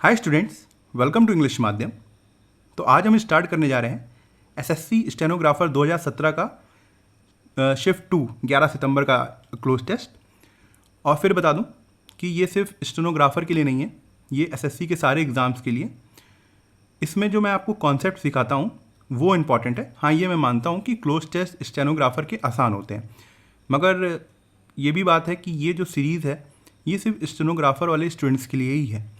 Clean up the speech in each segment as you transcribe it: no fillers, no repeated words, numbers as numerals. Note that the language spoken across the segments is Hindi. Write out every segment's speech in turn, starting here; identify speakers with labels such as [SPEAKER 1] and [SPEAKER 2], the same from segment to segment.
[SPEAKER 1] Hi students, welcome to English माध्यम। तो आज हम स्टार्ट करने जा रहे हैं एसएससी स्टेनोग्राफर 2017 का शिफ्ट 2 11 सितंबर का क्लोज टेस्ट। और फिर बता दूं कि ये सिर्फ स्टेनोग्राफर के लिए नहीं है, ये एसएससी के सारे एग्ज़ाम्स के लिए। इसमें जो मैं आपको कॉन्सेप्ट सिखाता हूँ वो इम्पॉर्टेंट है। हाँ, ये मैं मानता हूँ कि क्लोज टेस्ट स्टेनोग्राफर के आसान होते हैं, मगर ये भी बात है कि ये जो सीरीज़ है ये सिर्फ स्टेनोग्राफर वाले स्टूडेंट्स के लिए ही है,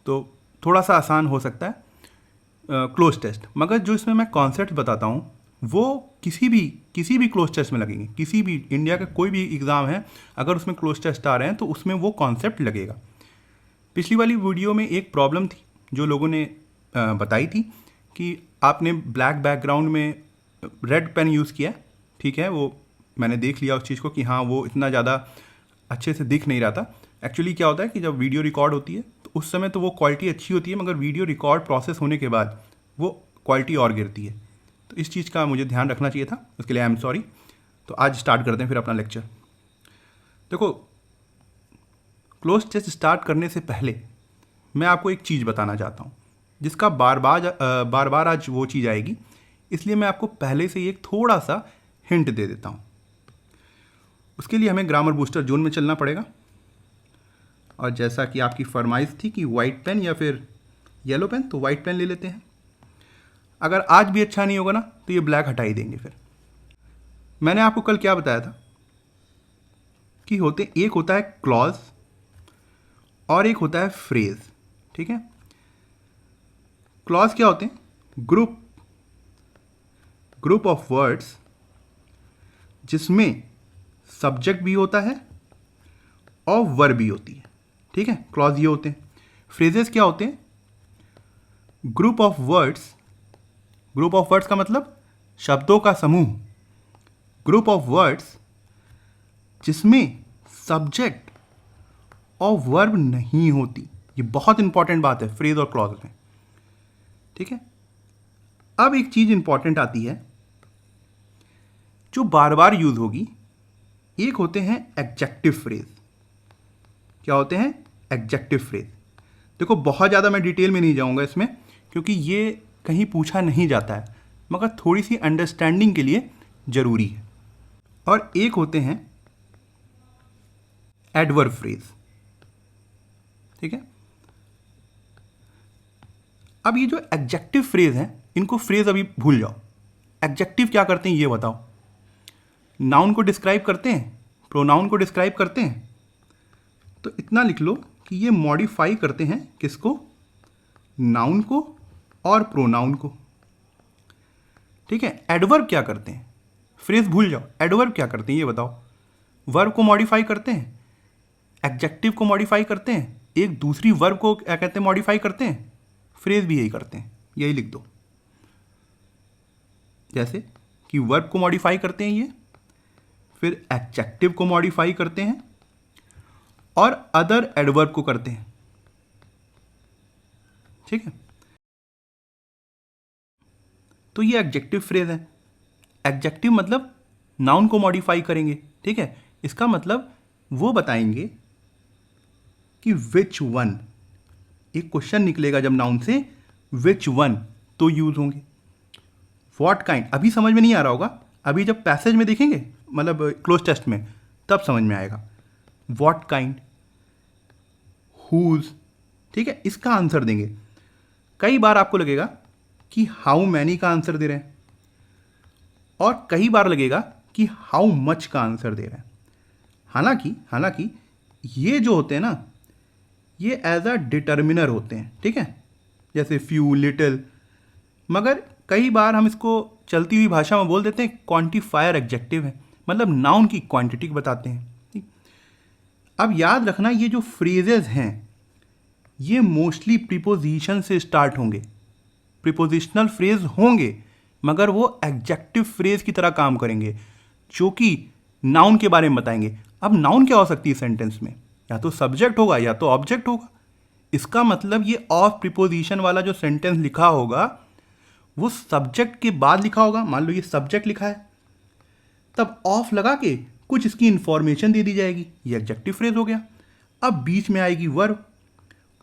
[SPEAKER 1] तो थोड़ा सा आसान हो सकता है क्लोज टेस्ट। मगर जो इसमें मैं कॉन्सेप्ट बताता हूँ वो किसी भी क्लोज टेस्ट में लगेंगे। किसी भी इंडिया का कोई भी एग्ज़ाम है, अगर उसमें क्लोज टेस्ट आ रहे हैं तो उसमें वो कॉन्सेप्ट लगेगा। पिछली वाली वीडियो में एक प्रॉब्लम थी जो लोगों ने बताई थी कि आपने ब्लैक बैकग्राउंड में रेड पेन यूज़ किया। ठीक है, वो मैंने देख लिया उस चीज़ को कि हाँ, वो इतना ज़्यादा अच्छे से दिख नहीं रहा था। एक्चुअली क्या होता है कि जब वीडियो रिकॉर्ड होती है तो उस समय तो वो क्वालिटी अच्छी होती है, मगर वीडियो रिकॉर्ड प्रोसेस होने के बाद वो क्वालिटी और गिरती है। तो इस चीज़ का मुझे ध्यान रखना चाहिए था, उसके लिए आई एम सॉरी। तो आज स्टार्ट करते हैं फिर अपना लेक्चर। देखो, क्लोज टेस्ट स्टार्ट करने से पहले मैं आपको एक चीज़ बताना चाहता हूँ जिसका बार बार आज वो चीज़ आएगी, इसलिए मैं आपको पहले से ही एक थोड़ा सा हिंट दे देता हूँ। उसके लिए हमें ग्रामर बूस्टर जोन में चलना पड़ेगा, और जैसा कि आपकी फरमाइश थी कि वाइट पेन या फिर येलो पेन, तो वाइट पेन ले लेते हैं। अगर आज भी अच्छा नहीं होगा ना तो ये ब्लैक हटा ही देंगे। फिर मैंने आपको कल क्या बताया था कि एक होता है क्लॉज और एक होता है फ्रेज। ठीक है, क्लॉज क्या होते हैं? ग्रुप ऑफ वर्ड्स जिसमें सब्जेक्ट भी होता है और वर्ब भी होती है। ठीक है, क्लॉज ये होते हैं। फ्रेजेस क्या होते हैं? ग्रुप ऑफ वर्ड्स का मतलब शब्दों का समूह। ग्रुप ऑफ वर्ड्स जिसमें सब्जेक्ट और वर्ब नहीं होती। ये बहुत इंपॉर्टेंट बात है फ्रेज और क्लॉज में। ठीक है, अब एक चीज इंपॉर्टेंट आती है जो बार बार यूज होगी। एक होते हैं एडजेक्टिव फ्रेज। क्या होते हैं? Adjective phrase. देखो, बहुत ज़्यादा मैं डिटेल में नहीं जाऊंगा इसमें, क्योंकि ये कहीं पूछा नहीं जाता है, मगर थोड़ी सी अंडरस्टैंडिंग के लिए ज़रूरी है। और एक होते हैं एडवर्ब फ्रेज। ठीक है, अब ये जो एडजेक्टिव फ्रेज हैं, इनको फ्रेज अभी भूल जाओ। एडजेक्टिव क्या करते हैं ये बताओ। नाउन को डिस्क्राइब करते हैं, प्रोनाउन को डिस्क्राइब करते हैं। तो इतना लिख लो कि ये मॉडिफाई करते हैं किसको? नाउन को और प्रोनाउन को। ठीक है, एडवर्ब क्या करते हैं? फ्रेज भूल जाओ, एडवर्ब क्या करते हैं ये बताओ। वर्ब को मॉडिफाई करते हैं, एडजेक्टिव को मॉडिफाई करते हैं, एक दूसरी वर्ब को क्या कहते हैं? मॉडिफाई करते हैं। फ्रेज भी यही करते हैं, यही लिख दो। जैसे कि वर्ब को मॉडिफाई करते हैं ये, फिर एडजेक्टिव को मॉडिफाई करते हैं और अदर एडवर्ब को करते हैं। ठीक है, तो ये एडजेक्टिव फ्रेज है। एडजेक्टिव मतलब नाउन को मॉडिफाई करेंगे। ठीक है, इसका मतलब वो बताएंगे कि विच वन, एक क्वेश्चन निकलेगा जब नाउन से, विच वन तो यूज होंगे। व्हाट काइंड अभी समझ में नहीं आ रहा होगा, अभी जब पैसेज में देखेंगे, मतलब क्लोज टेस्ट में, तब समझ में आएगा। What kind, whose. ठीक है, इसका आंसर देंगे। कई बार आपको लगेगा कि हाउ मैनी का आंसर दे रहे हैं, और कई बार लगेगा कि हाउ मच का आंसर दे रहे हैं। हालांकि ये जो होते हैं ना, ये एज अ डिटर्मिनर होते हैं। ठीक है, जैसे फ्यू, लिटिल। मगर कई बार हम इसको चलती हुई भाषा में बोल देते हैं क्वांटिफायर एडजेक्टिव है, मतलब नाउन की क्वांटिटी बताते हैं। ठीक, अब याद रखना, ये जो फ्रेजेस हैं ये मोस्टली प्रीपोजिशन से स्टार्ट होंगे। प्रीपोजिशनल फ्रेज होंगे, मगर वो एडजेक्टिव फ्रेज की तरह काम करेंगे, जो कि नाउन के बारे में बताएंगे। अब नाउन क्या हो सकती है सेंटेंस में? या तो सब्जेक्ट होगा या तो ऑब्जेक्ट होगा। इसका मतलब ये ऑफ प्रीपोजिशन वाला जो सेंटेंस लिखा होगा वो सब्जेक्ट के बाद लिखा होगा। मान लो ये सब्जेक्ट लिखा है, तब ऑफ लगा के कुछ इसकी इंफॉर्मेशन दे दी जाएगी, ये एडजेक्टिव फ्रेज हो गया। अब बीच में आएगी वर्ब,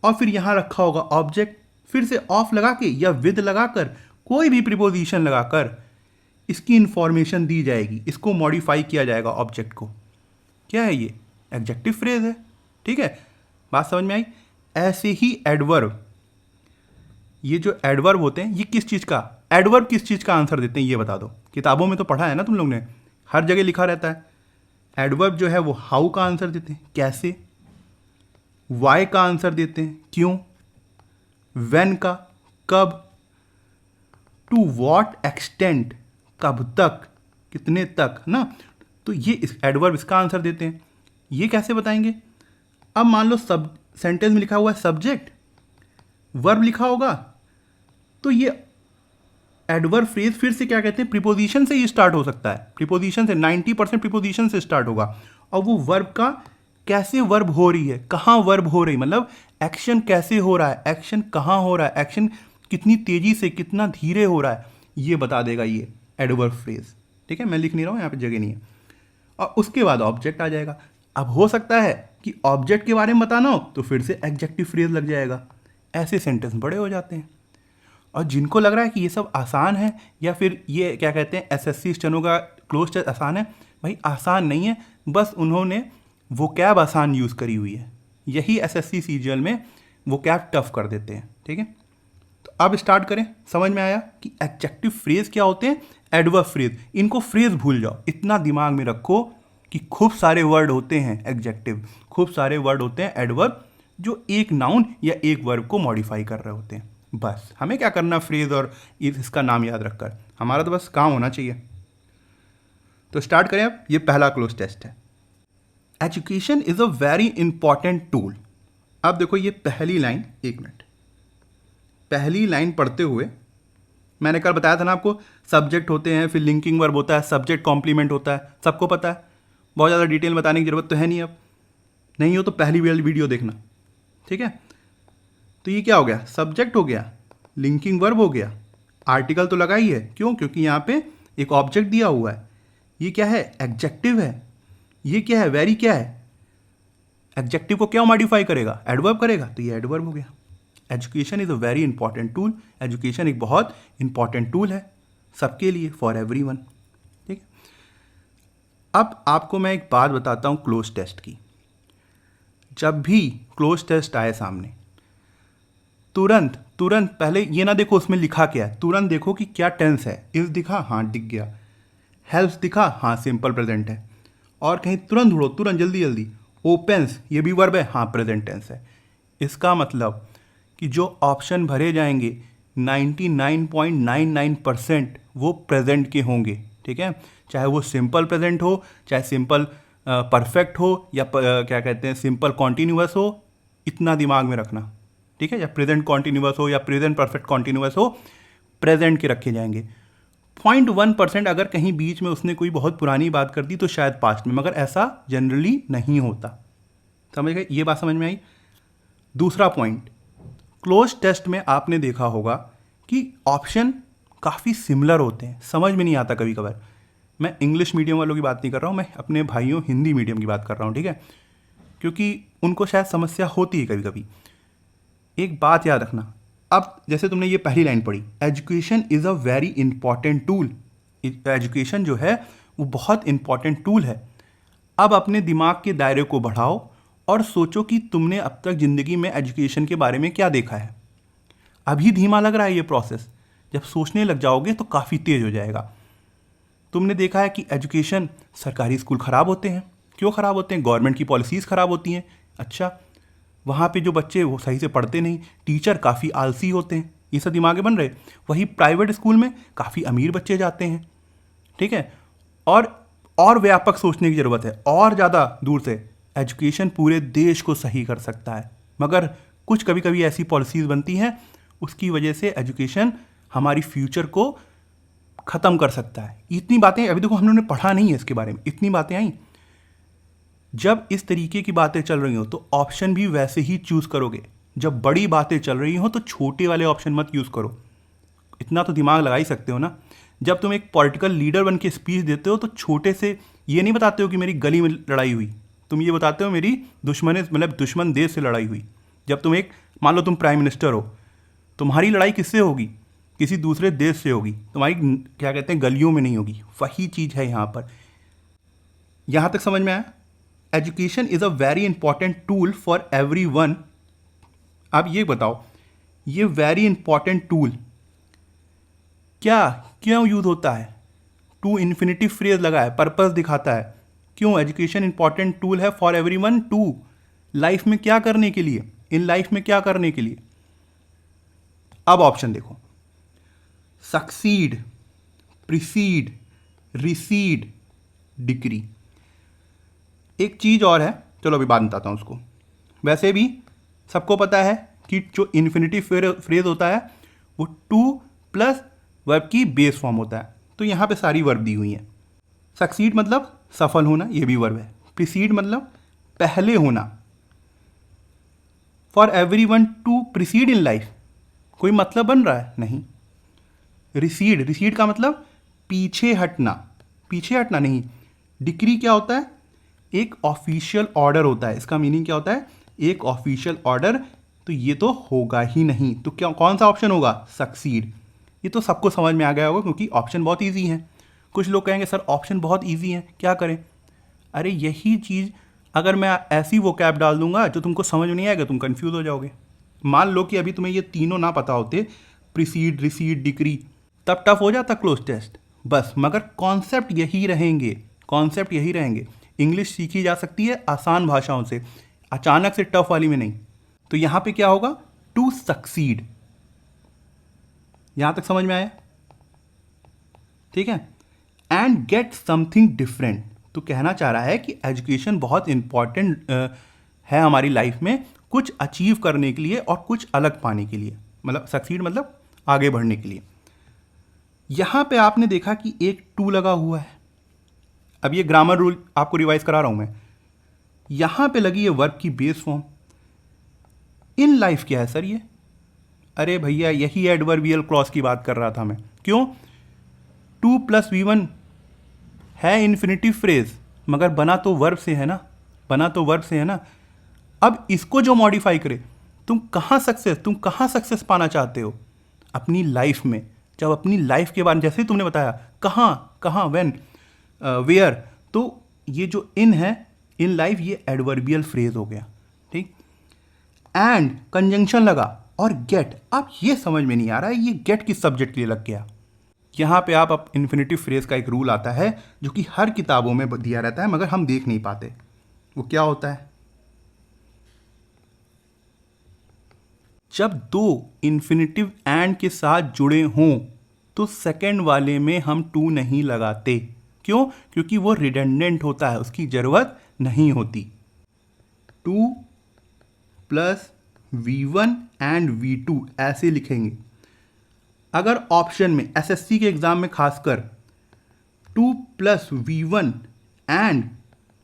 [SPEAKER 1] और फिर यहाँ रखा होगा ऑब्जेक्ट, फिर से ऑफ लगा के या विद लगाकर कोई भी प्रीपोजिशन लगाकर इसकी इंफॉर्मेशन दी जाएगी, इसको मॉडिफाई किया जाएगा ऑब्जेक्ट को। क्या है ये? एडजेक्टिव फ्रेज है। ठीक है, बात समझ में आई? ऐसे ही एडवर्ब, ये जो एडवर्ब होते हैं ये किस चीज़ का, एडवर्ब किस चीज़ का आंसर देते हैं ये बता दो। किताबों में तो पढ़ा है ना तुम लोग ने, हर जगह लिखा रहता है। एडवर्ब जो है वो हाउ का आंसर देते हैं, कैसे। वाई का आंसर देते हैं, क्यों। व्हेन का, कब। टू व्हाट एक्सटेंट, कब तक, कितने तक ना। तो ये इस एडवर्ब इसका आंसर देते हैं। ये कैसे बताएंगे? अब मान लो सब सेंटेंस में लिखा हुआ है सब्जेक्ट, वर्ब लिखा होगा, तो ये एडवर्ब फ्रेज फिर से क्या कहते हैं, प्रीपोजिशन से ही स्टार्ट हो सकता है। प्रीपोजिशन से 90% प्रीपोजिशन से स्टार्ट होगा। और वो वर्ब का कैसे वर्ब हो रही है, कहाँ वर्ब हो रही, मतलब एक्शन कैसे हो रहा है, एक्शन कहाँ हो रहा है, एक्शन कितनी तेजी से कितना धीरे हो रहा है, ये बता देगा ये एडवर्ब फ्रेज। ठीक है, मैं लिख नहीं रहा हूँ, यहाँ पे जगह नहीं है। और उसके बाद ऑब्जेक्ट आ जाएगा। अब हो सकता है कि ऑब्जेक्ट के बारे में बताना हो तो फिर से एडजेक्टिव फ्रेज लग जाएगा। ऐसे सेंटेंस बड़े हो जाते हैं। और जिनको लग रहा है कि ये सब आसान है या फिर ये क्या कहते हैं एसएससी स्टेनो का क्लोज टेस्ट आसान है, भाई आसान नहीं है, बस उन्होंने वो कैब आसान यूज़ करी हुई है। यही एसएससी सीजीएल में वो कैब टफ कर देते हैं। ठीक है, तो अब स्टार्ट करें। समझ में आया कि एडजेक्टिव फ्रेज क्या होते हैं, एडवर्ब फ्रेज। इनको फ्रेज भूल जाओ, इतना दिमाग में रखो कि खूब सारे वर्ड होते हैं एडजेक्टिव, खूब सारे वर्ड होते हैं एडवर्ब, जो एक नाउन या एक वर्ब को मॉडिफाई कर रहे होते हैं। बस हमें क्या करना, फ्रेज और इसका नाम याद रखकर, हमारा तो बस काम होना चाहिए। तो स्टार्ट करें। अब ये पहला क्लोज टेस्ट है। Education is a very important tool. अब देखो ये पहली लाइन, एक मिनट, पहली लाइन पढ़ते हुए मैंने कल बताया था ना आपको, सब्जेक्ट होते हैं, फिर लिंकिंग वर्ब होता है, सब्जेक्ट कॉम्प्लीमेंट होता है, सबको पता है, बहुत ज़्यादा डिटेल बताने की जरूरत तो है नहीं। अब नहीं हो तो पहली वीडियो देखना। ठीक है, तो ये क्या हो गया, सब्जेक्ट हो गया, लिंकिंग वर्ब हो गया, आर्टिकल तो लगा ही है, क्यों, क्योंकि यहाँ पे एक ऑब्जेक्ट दिया हुआ है। ये क्या है, एडजेक्टिव है। ये क्या है, वेरी क्या है, एडजेक्टिव को क्या मॉडिफाई करेगा, एडवर्ब करेगा, तो ये एडवर्ब हो गया। Education is a very important tool. Education एक बहुत इंपॉर्टेंट टूल है सबके लिए, फॉर एवरीवन। ठीक है, अब आपको मैं एक बात बताता हूँ क्लोज टेस्ट की। जब भी क्लोज टेस्ट आए सामने, तुरंत पहले ये ना देखो उसमें लिखा क्या है, तुरंत देखो कि क्या टेंस है। इज दिखा, हाँ दिख गया। हेल्प्स दिखा, हाँ सिंपल प्रेजेंट है। और कहीं तुरंत ढूंढो, तुरंत जल्दी जल्दी। ओपन्स, ये भी वर्ब है, हाँ प्रेजेंट टेंस है। इसका मतलब कि जो ऑप्शन भरे जाएंगे 99.99% वो प्रेजेंट के होंगे। ठीक है, चाहे वो सिंपल प्रेजेंट हो, चाहे सिंपल परफेक्ट हो, या क्या कहते हैं सिंपल कॉन्टीन्यूअस हो, इतना दिमाग में रखना। ठीक है, या प्रेजेंट कॉन्टीन्यूअस हो या प्रेजेंट परफेक्ट कॉन्टीन्यूअस हो, प्रेजेंट के रखे जाएंगे। 0.1% अगर कहीं बीच में उसने कोई बहुत पुरानी बात कर दी तो शायद पास्ट में, मगर ऐसा जनरली नहीं होता। समझ गए, ये बात समझ में आई। दूसरा पॉइंट, क्लोज टेस्ट में आपने देखा होगा कि ऑप्शन काफ़ी सिमिलर होते हैं, समझ में नहीं आता कभी कभार। मैं इंग्लिश मीडियम वालों की बात नहीं कर रहा हूँ, मैं अपने भाइयों हिंदी मीडियम की बात कर रहा हूँ। ठीक है, क्योंकि उनको शायद समस्या होती है कभी कभी। एक बात याद रखना, अब जैसे तुमने ये पहली लाइन पढ़ी, education is a very important tool. Education जो है वो बहुत इंपॉर्टेंट टूल है। अब अपने दिमाग के दायरे को बढ़ाओ और सोचो कि तुमने अब तक ज़िंदगी में एजुकेशन के बारे में क्या देखा है। अभी धीमा लग रहा है ये प्रोसेस, जब सोचने लग जाओगे तो काफ़ी तेज हो जाएगा। तुमने देखा है कि एजुकेशन, सरकारी स्कूल ख़राब होते हैं। क्यों ख़राब होते हैं? गवर्नमेंट की पॉलिसीज़ ख़राब होती हैं। अच्छा, वहाँ पे जो बच्चे वो सही से पढ़ते नहीं, टीचर काफ़ी आलसी होते हैं, ये सब दिमागे बन रहे। वही प्राइवेट स्कूल में काफ़ी अमीर बच्चे जाते हैं। ठीक है, और व्यापक सोचने की ज़रूरत है, और ज़्यादा दूर से। एजुकेशन पूरे देश को सही कर सकता है, मगर कुछ कभी कभी ऐसी पॉलिसीज़ बनती हैं, उसकी वजह से एजुकेशन हमारी फ्यूचर को ख़त्म कर सकता है। इतनी बातें अभी देखो हम लोगों ने पढ़ा नहीं है इसके बारे में, इतनी बातें आई। जब इस तरीके की बातें चल रही हो तो ऑप्शन भी वैसे ही चूज़ करोगे। जब बड़ी बातें चल रही हो तो छोटे वाले ऑप्शन मत यूज़ करो। इतना तो दिमाग लगा ही सकते हो ना। जब तुम एक पॉलिटिकल लीडर बन के स्पीच देते हो तो छोटे से ये नहीं बताते हो कि मेरी गली में लड़ाई हुई, तुम ये बताते हो मेरी दुश्मन देश से लड़ाई हुई। जब तुम एक, मान लो तुम प्राइम मिनिस्टर हो, तुम्हारी लड़ाई किससे होगी? किसी दूसरे देश से होगी, तुम्हारी क्या कहते हैं गलियों में नहीं होगी। वही चीज़ है यहाँ पर। यहाँ तक समझ में आया? Education is a very important tool for every one. आप ये बताओ, ये वेरी इंपॉर्टेंट टूल क्या क्यों यूज होता है? टू इन्फिनिटिव फ्रेज लगा है, पर्पस दिखाता है। क्यों एजुकेशन इंपॉर्टेंट टूल है फॉर एवरीवन? टू लाइफ में क्या करने के लिए, इन लाइफ में क्या करने के लिए। अब ऑप्शन देखो, सक्सीड, प्रिसीड, रिसीड, डिग्री। एक चीज और है, चलो अभी बात बताता हूं उसको। वैसे भी सबको पता है कि जो इन्फिनिटिव फ्रेज होता है वो टू प्लस वर्ब की बेस फॉर्म होता है। तो यहां पे सारी वर्ब दी हुई हैं। सक्सीड मतलब सफल होना, ये भी वर्ब है। प्रिसीड मतलब पहले होना। For every one two precede in life, कोई मतलब बन रहा है? नहीं। रिसीड, रिसीड का मतलब पीछे हटना, पीछे हटना नहीं। डिक्री क्या होता है? एक ऑफिशियल ऑर्डर होता है। इसका मीनिंग क्या होता है? एक ऑफिशियल ऑर्डर। तो ये तो होगा ही नहीं, तो क्या कौन सा ऑप्शन होगा? सक्सीड। ये तो सबको समझ में आ गया होगा क्योंकि ऑप्शन बहुत इजी है। कुछ लोग कहेंगे सर ऑप्शन बहुत इजी है, क्या करें? अरे यही चीज़ अगर मैं ऐसी वो कैप डाल दूंगा जो तुमको समझ में नहीं आएगा, तुम कंफ्यूज हो जाओगे। मान लो कि अभी तुम्हें ये तीनों ना पता होते, प्रीसीड, रिसीड, डिक्री, तब टफ हो जाता क्लोज टेस्ट। बस मगर कॉन्सेप्ट यही रहेंगे, कॉन्सेप्ट यही रहेंगे। इंग्लिश सीखी जा सकती है आसान भाषाओं से, अचानक से टफ वाली में नहीं। तो यहां पे क्या होगा? To succeed. यहां तक समझ में आया? ठीक है। एंड गेट समथिंग डिफरेंट, तो कहना चाह रहा है कि एजुकेशन बहुत इंपॉर्टेंट है हमारी लाइफ में, कुछ अचीव करने के लिए और कुछ अलग पाने के लिए। मतलब सक्सीड मतलब आगे बढ़ने के लिए। यहां पे आपने देखा कि एक टू लगा हुआ है। अब ये ग्रामर रूल आपको रिवाइज करा रहा हूं मैं। यहां पे लगी है वर्ब की बेस फॉर्म। इन लाइफ क्या है सर ये? अरे भैया यही एडवर्बियल क्लॉज की बात कर रहा था मैं। क्यों? टू प्लस V1 है इन्फिनिटिव फ्रेज, मगर बना तो वर्ब से है ना, बना तो वर्ब से है ना। अब इसको जो मॉडिफाई करे, तुम कहाँ सक्सेस पाना चाहते हो अपनी लाइफ में? जब अपनी लाइफ के बारे में, जैसे तुमने बताया कहाँ व्हेन वेयर, तो ये जो इन है, इन लाइफ, ये एडवर्बियल फ्रेज हो गया। ठीक। एंड कंजंक्शन लगा और गेट। अब ये समझ में नहीं आ रहा है ये गेट किस सब्जेक्ट के लिए लग गया। यहाँ पे आप इन्फिनिटिव फ्रेज का एक रूल आता है जो कि हर किताबों में दिया रहता है मगर हम देख नहीं पाते। वो क्या होता है? जब दो इन्फिनिटिव एंड के साथ जुड़े हों तो सेकंड वाले में हम टू नहीं लगाते। क्यों? क्योंकि वो रिडंडेंट होता है, उसकी ज़रूरत नहीं होती। Two plus V1 and V2 ऐसे लिखेंगे। अगर ऑप्शन में SSC के एग्जाम में खासकर 2 plus V1 and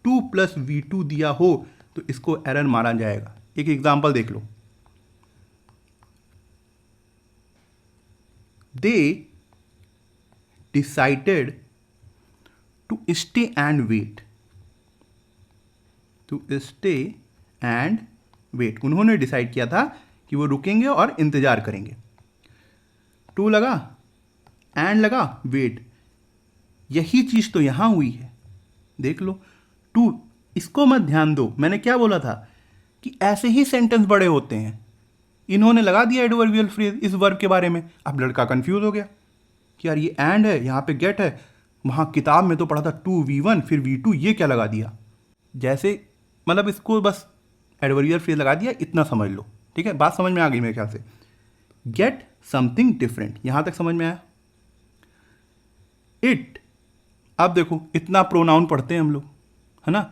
[SPEAKER 1] 2 plus V2 दिया हो तो इसको एरर मारा जाएगा। एक एग्जांपल देख लो। They decided to stay and wait, to stay and wait. उन्होंने डिसाइड किया था कि वो रुकेंगे और इंतजार करेंगे। टू लगा, एंड लगा, वेट। यही चीज तो यहां हुई है, देख लो। टू, इसको मत ध्यान दो, मैंने क्या बोला था कि ऐसे ही सेंटेंस बड़े होते हैं। इन्होंने लगा दिया एडवर्बियल फ्रेज इस वर्ब के बारे में। अब लड़का कंफ्यूज हो गया कि यार ये एंड है, यहाँ पे गेट है, वहाँ किताब में तो पढ़ा था 2V1 फिर V2, ये क्या लगा दिया। जैसे मतलब इसको बस एडवर्बियल फ्रेज लगा दिया, इतना समझ लो। ठीक है, बात समझ में आ गई मेरे ख्याल से। गेट समथिंग डिफरेंट, यहां तक समझ में आया? इट, अब देखो इतना प्रोनाउन पढ़ते हैं हम लोग, है ना।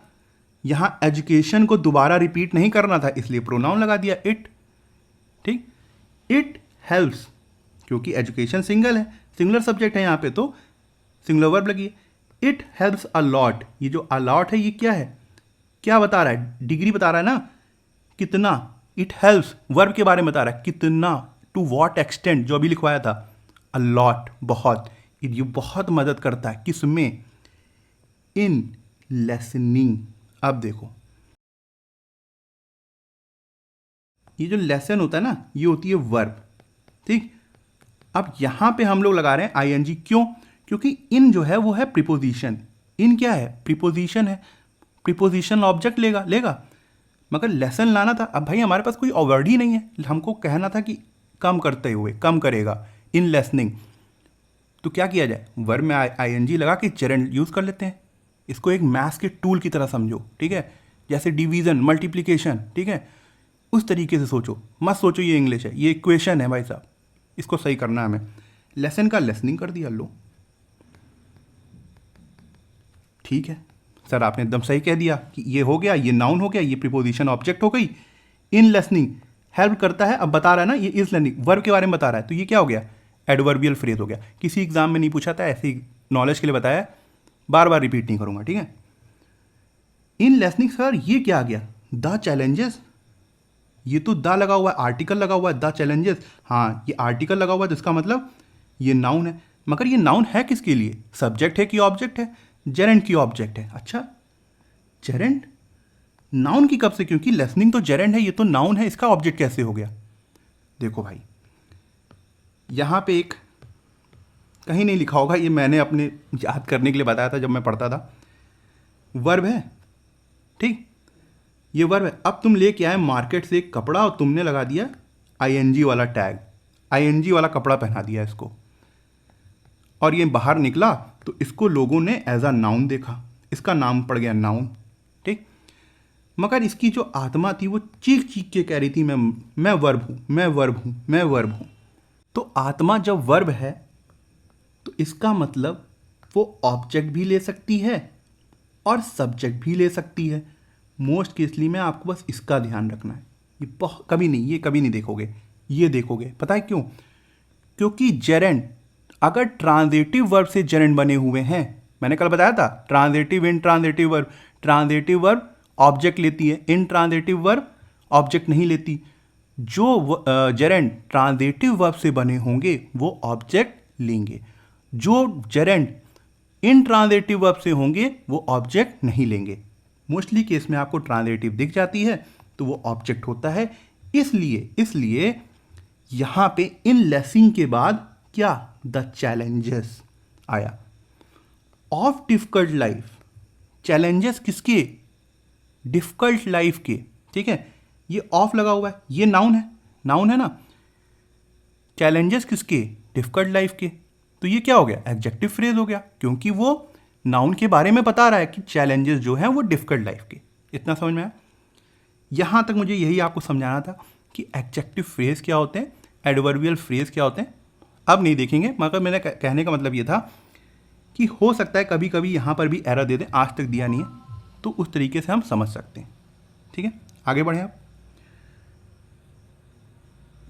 [SPEAKER 1] यहां एजुकेशन को दोबारा रिपीट नहीं करना था, इसलिए प्रोनाउन लगा दिया इट। ठीक। इट हेल्प्स, क्योंकि एजुकेशन सिंगल है, सिंगुलर सब्जेक्ट है यहां पे, तो सिंगुलर वर्ब लगी है। इट हेल्प्स अ लॉट, ये जो अलॉट है ये क्या है? क्या बता रहा है? डिग्री बता रहा है ना, कितना। इट हेल्प्स वर्ब के बारे में बता रहा है, कितना, टू वॉट एक्सटेंट, जो अभी लिखवाया था। अ लॉट, बहुत। ये बहुत मदद करता है किसमें? इन लेसनिंग। अब देखो ये जो लेसन होता है ना, ये होती है वर्ब, ठीक। अब यहाँ पे हम लोग लगा रहे हैं आईएनजी, क्यों? क्योंकि इन जो है वो है प्रीपोजिशन। इन क्या है? प्रीपोजिशन है। प्रीपोजिशन ऑब्जेक्ट लेगा मगर लेसन लाना था। अब भाई हमारे पास कोई वर्ड ही नहीं है, हमको कहना था कि कम करते हुए, कम करेगा, इन लेसनिंग। तो क्या किया जाए? वर्ब में आईएनजी लगा के जेरेंड यूज़ कर लेते हैं। इसको एक मैथ्स के टूल की तरह समझो, ठीक है? जैसे डिवीज़न, मल्टीप्लिकेशन, ठीक है? उस तरीके से सोचो, मत सोचो ये इंग्लिश है, ये इक्वेशन है भाई साहब, इसको सही करना है हमें। लेसन का लेसनिंग कर दिया, लो ठीक है सर, आपने एकदम सही कह दिया कि ये हो गया, ये नाउन हो गया, ये प्रीपोजिशन ऑब्जेक्ट हो गई। इन लेसनिंग हेल्प करता है। अब बता रहा है ना, ये इज लर्निंग वर्ब के बारे में बता रहा है, तो ये क्या हो गया? एडवर्बियल फ्रेज हो गया। किसी एग्जाम में नहीं पूछा था, ऐसे ही नॉलेज के लिए बताया, बार बार रिपीट नहीं करूंगा, ठीक है? इन लेसनिंग सर ये क्या आ गया? The challenges. ये तो द लगा हुआ है, आर्टिकल लगा हुआ है, द चैलेंजेस। हाँ, ये आर्टिकल लगा हुआ है, तो इसका मतलब ये नाउन है। मगर ये नाउन है किसके लिए? सब्जेक्ट है कि ऑब्जेक्ट है? जेरेंट की ऑब्जेक्ट है। अच्छा, जेरेंट नाउन की कब से? क्योंकि लेसनिंग तो जेरेंट है, ये तो नाउन है, इसका ऑब्जेक्ट कैसे हो गया? देखो भाई, यहाँ पे एक कहीं नहीं लिखा होगा, ये मैंने अपने याद करने के लिए बताया था जब मैं पढ़ता था। वर्ब है, ठीक, ये वर्ब है। अब तुम लेके आए मार्केट से एक कपड़ा और तुमने लगा दिया आईएनजी वाला टैग, आईएनजी वाला कपड़ा पहना दिया इसको, और ये बाहर निकला तो इसको लोगों ने एज अ नाउन देखा, इसका नाम पड़ गया नाउन, ठीक। मगर इसकी जो आत्मा थी वो चीख चीख के कह रही थी, मैं वर्ब हूँ, मैं वर्ब हूँ, मैं वर्ब हूँ। तो आत्मा जब वर्ब है तो इसका मतलब वो ऑब्जेक्ट भी ले सकती है और सब्जेक्ट भी ले सकती है। मोस्ट केसली में आपको बस इसका ध्यान रखना है। ये कभी नहीं, ये कभी नहीं देखोगे, ये देखोगे। पता है क्यों? क्योंकि जेरेंड, अगर ट्रांजिटिव वर्ब से जेरेंड बने हुए हैं, मैंने कल बताया था, transitive in transitive verb, transitive verb object लेती है, इन ट्रांजिटिव वर्ब ऑब्जेक्ट नहीं लेती। जो जेरेंड ट्रांजिटिव वर्ब से बने होंगे वो ऑब्जेक्ट लेंगे, जो जेरेंड इन ट्रांजिटिव वर्ब से होंगे वो ऑब्जेक्ट नहीं लेंगे। मोस्टली केस में आपको ट्रांजिटिव दिख जाती है तो वो ऑब्जेक्ट होता है। इसलिए यहां पे इन लेसिंग के बाद क्या? द चैलेंजेस आया ऑफ डिफिकल्ट लाइफ। चैलेंजेस किसके? डिफिकल्ट लाइफ के, ठीक है। ये ऑफ लगा हुआ है, ये नाउन है, नाउन है ना। चैलेंजेस किसके? डिफिकल्ट लाइफ के। तो ये क्या हो गया? एडजेक्टिव फ्रेज हो गया, क्योंकि वो नाउन के बारे में बता रहा है कि चैलेंजेस जो हैं वो डिफिकल्ट लाइफ के। इतना समझ में आया? यहां तक मुझे यही आपको समझाना था कि एडजेक्टिव फ्रेज क्या होते हैं, एडवर्बियल फ्रेज क्या होते हैं। अब नहीं देखेंगे, मगर मेरा कहने का मतलब ये था कि हो सकता है कभी कभी यहाँ पर भी एरर दे दें, आज तक दिया नहीं है, तो उस तरीके से हम समझ सकते हैं, ठीक है। आगे बढ़ें आप,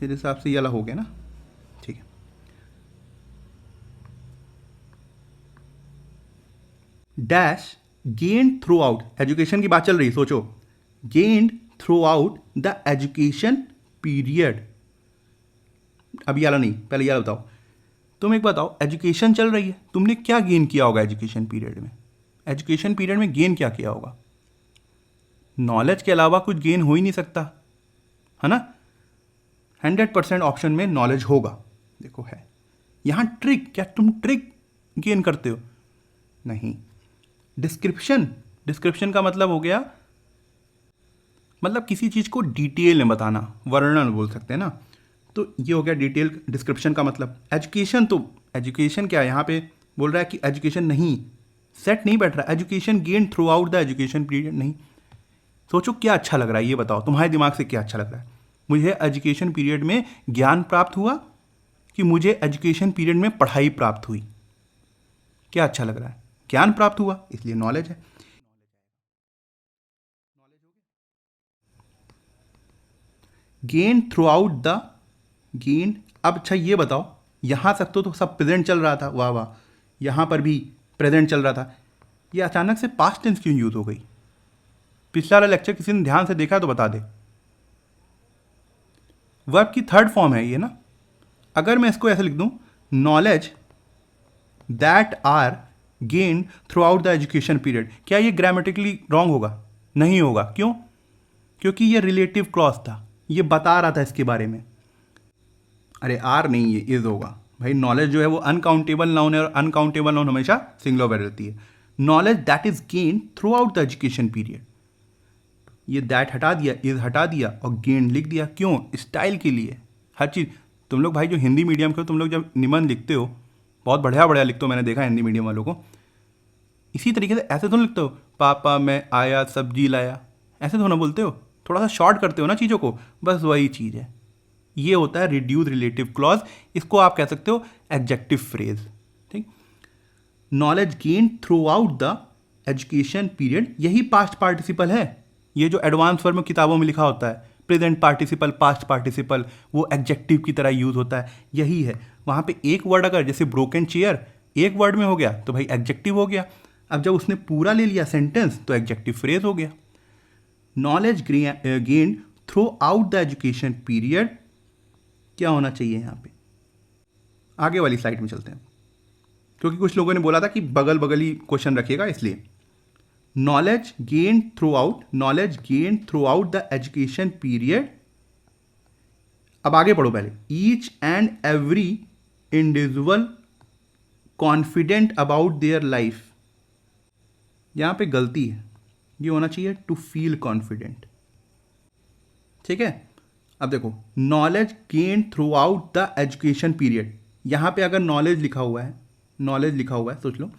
[SPEAKER 1] मेरे हिसाब से ये वाला हो गया ना, ठीक है। Dash gained through out, education की बात चल रही, सोचो, gained throughout the education period. अब ये वाला नहीं, पहले ये वाला बताओ। तुम एक बताओ, एजुकेशन चल रही है, तुमने क्या गेन किया होगा एजुकेशन पीरियड में? एजुकेशन पीरियड में गेन क्या किया होगा? नॉलेज के अलावा कुछ गेन हो ही नहीं सकता, है ना। 100% ऑप्शन में नॉलेज होगा। देखो है यहां ट्रिक, क्या तुम ट्रिक गेन करते हो? नहीं। डिस्क्रिप्शन, डिस्क्रिप्शन का मतलब हो गया, मतलब किसी चीज को डिटेल में बताना, वर्णन बोल सकते हैं ना। तो ये हो गया डिटेल डिस्क्रिप्शन का मतलब। एजुकेशन, तो एजुकेशन क्या है यहाँ पे बोल रहा है कि एजुकेशन नहीं, सेट नहीं बैठ रहा, education gain throughout the education period नहीं। सोचो क्या अच्छा लग रहा है, ये बताओ तुम्हारे दिमाग से क्या अच्छा लग रहा है? मुझे एजुकेशन पीरियड में ज्ञान प्राप्त हुआ कि मुझे एजुकेशन पीरियड में पढ़ाई प्राप्त हुई? क्या अच्छा लग रहा है? ज्ञान प्राप्त हुआ, इसलिए नॉलेज है। Gain throughout the, gain. अब अच्छा ये बताओ, यहां तक तो सब प्रेजेंट चल रहा था, वाह वाह, यहां पर भी प्रेजेंट चल रहा था, ये अचानक से पास्ट टेंस क्यों यूज हो गई? पिछला वाला लेक्चर किसी ने ध्यान से देखा तो बता दे। वर्ब की थर्ड फॉर्म है ये ना। अगर मैं इसको ऐसे लिख दूं, knowledge that are gained throughout the education period, क्या ये ग्रामेटिकली रॉन्ग होगा? नहीं होगा। क्यों? क्योंकि ये रिलेटिव क्लॉज था, ये बता रहा था इसके बारे में। अरे आर नहीं, ये इज होगा भाई। नॉलेज जो है वो अनकाउंटेबल नाउन है और अनकाउंटेबल नाउन हमेशा सिंगुलर रहती है। Knowledge that is gain throughout the education period, ये दैट हटा दिया, इज हटा दिया और गेन लिख दिया। क्यों? स्टाइल के लिए। हर चीज़ तुम लोग भाई जो हिंदी मीडियम के हो, तुम लोग जब निबंध लिखते हो बहुत बढ़िया बढ़िया लिखते हो, मैंने देखा हिंदी मीडियम वालों को। इसी तरीके से ऐसे तो नहीं लिखते हो, पापा मैं आया सब्जी लाया, ऐसे तो ना बोलते हो, थोड़ा सा शॉर्ट करते हो ना चीज़ों को, बस वही चीज़ है। ये होता है रिड्यूस रिलेटिव क्लॉज, इसको आप कह सकते हो एडजेक्टिव फ्रेज। ठीक, knowledge gain throughout the education period, यही पास्ट पार्टिसिपल है। ये जो एडवांस वर्ब में किताबों में लिखा होता है प्रेजेंट पार्टिसिपल, पास्ट पार्टिसिपल, वो एडजेक्टिव की तरह यूज होता है, यही है। वहाँ पे एक वर्ड अगर जैसे ब्रोकन चेयर एक वर्ड में हो गया तो भाई एडजेक्टिव हो गया। अब जब उसने पूरा ले लिया सेंटेंस तो एडजेक्टिव फ्रेज हो गया। Knowledge gain throughout the education period क्या होना चाहिए यहाँ पे? आगे वाली स्लाइड में चलते हैं, क्योंकि कुछ लोगों ने बोला था कि बगल बगल ही क्वेश्चन रखिएगा, इसलिए knowledge gain throughout the education period. अब आगे पढ़ो पहले, each and every individual confident about their life, यहां पे गलती है, ये होना चाहिए टू फील कॉन्फिडेंट। ठीक है, अब देखो knowledge gain throughout the education period, यहां पे अगर नॉलेज लिखा हुआ है, सोच लो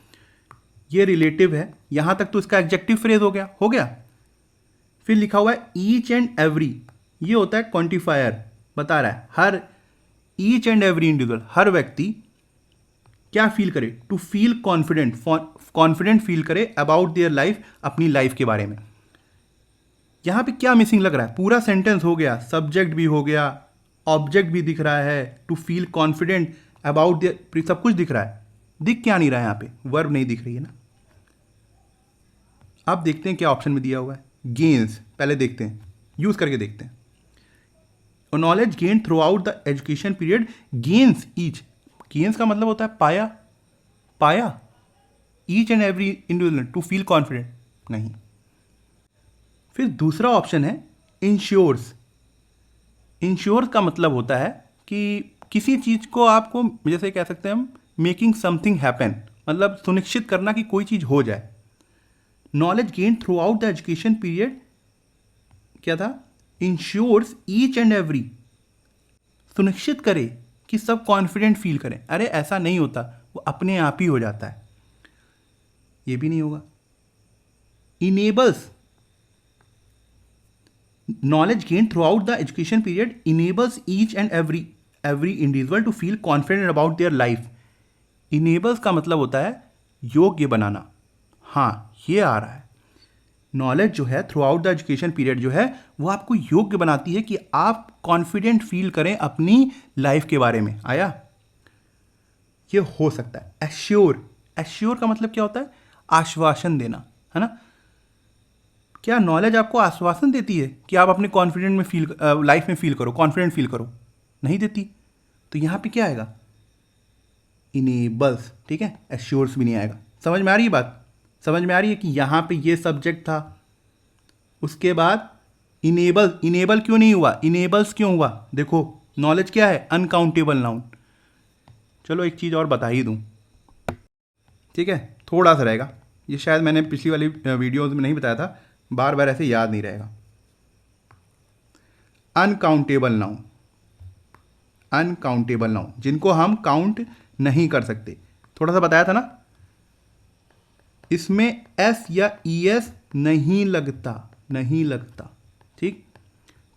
[SPEAKER 1] ये रिलेटिव है, यहां तक तो इसका एडजेक्टिव फ्रेज हो गया। फिर लिखा हुआ है ईच एंड एवरी, ये होता है क्वांटिफायर, बता रहा है हर, ईच एंड एवरी इंडिविजुअल, हर व्यक्ति क्या फील करे, टू फील कॉन्फिडेंट फील करे अबाउट देयर लाइफ, अपनी लाइफ के बारे में। यहां पे क्या मिसिंग लग रहा है? पूरा सेंटेंस हो गया, सब्जेक्ट भी हो गया, ऑब्जेक्ट भी दिख रहा है, to feel confident about their, सब कुछ दिख रहा है, दिख क्या नहीं रहा है? यहां पे वर्ब नहीं दिख रही है ना। अब देखते हैं क्या ऑप्शन में दिया हुआ है। गेन्स पहले देखते हैं, यूज करके देखते हैं। Knowledge gain throughout the education period, gains each, gains का मतलब होता है पाया, each and every individual to feel confident, नहीं। फिर दूसरा ऑप्शन है इंश्योर्स। इंश्योर का मतलब होता है कि किसी चीज को आपको, जैसे कह सकते हैं हम, मेकिंग समथिंग हैपन, मतलब सुनिश्चित करना कि कोई चीज हो जाए। Knowledge gain throughout the education period क्या था? इंश्योर्स ईच एंड एवरी, सुनिश्चित करे कि सब कॉन्फिडेंट फील करें। अरे ऐसा नहीं होता, वो अपने आप ही हो जाता है, ये भी नहीं होगा। Enables, knowledge gain throughout the education period enables each and every individual to feel confident about their life. Enables का मतलब होता है योग्य बनाना, हाँ ये आ रहा है। नॉलेज जो है through out the education period जो है वो आपको योग्य बनाती है कि आप कॉन्फिडेंट फील करें अपनी लाइफ के बारे में। आया? ये हो सकता है। एश्योर का मतलब क्या होता है? आश्वासन देना, है ना। क्या नॉलेज आपको आश्वासन देती है कि आप अपने कॉन्फिडेंट में फील, लाइफ में फील करो, कॉन्फिडेंट फील करो? नहीं देती। तो यहां पे क्या आएगा? इनेबल्स। ठीक है, एश्योर्स भी नहीं आएगा। समझ में आ रही है बात? समझ में आ रही है कि यहां पे ये सब्जेक्ट था, उसके बाद इनेबल क्यों नहीं हुआ? इनेबल्स क्यों हुआ? देखो नॉलेज क्या है? Uncountable noun. चलो एक चीज़ और बता ही दूं, ठीक है, थोड़ा सा रहेगा, ये शायद मैंने पिछली वाली वीडियोज में नहीं बताया था, बार बार ऐसे याद नहीं रहेगा। अनकाउंटेबल नाउन जिनको हम काउंट नहीं कर सकते, थोड़ा सा बताया था ना, इसमें एस या ईएस नहीं लगता। ठीक,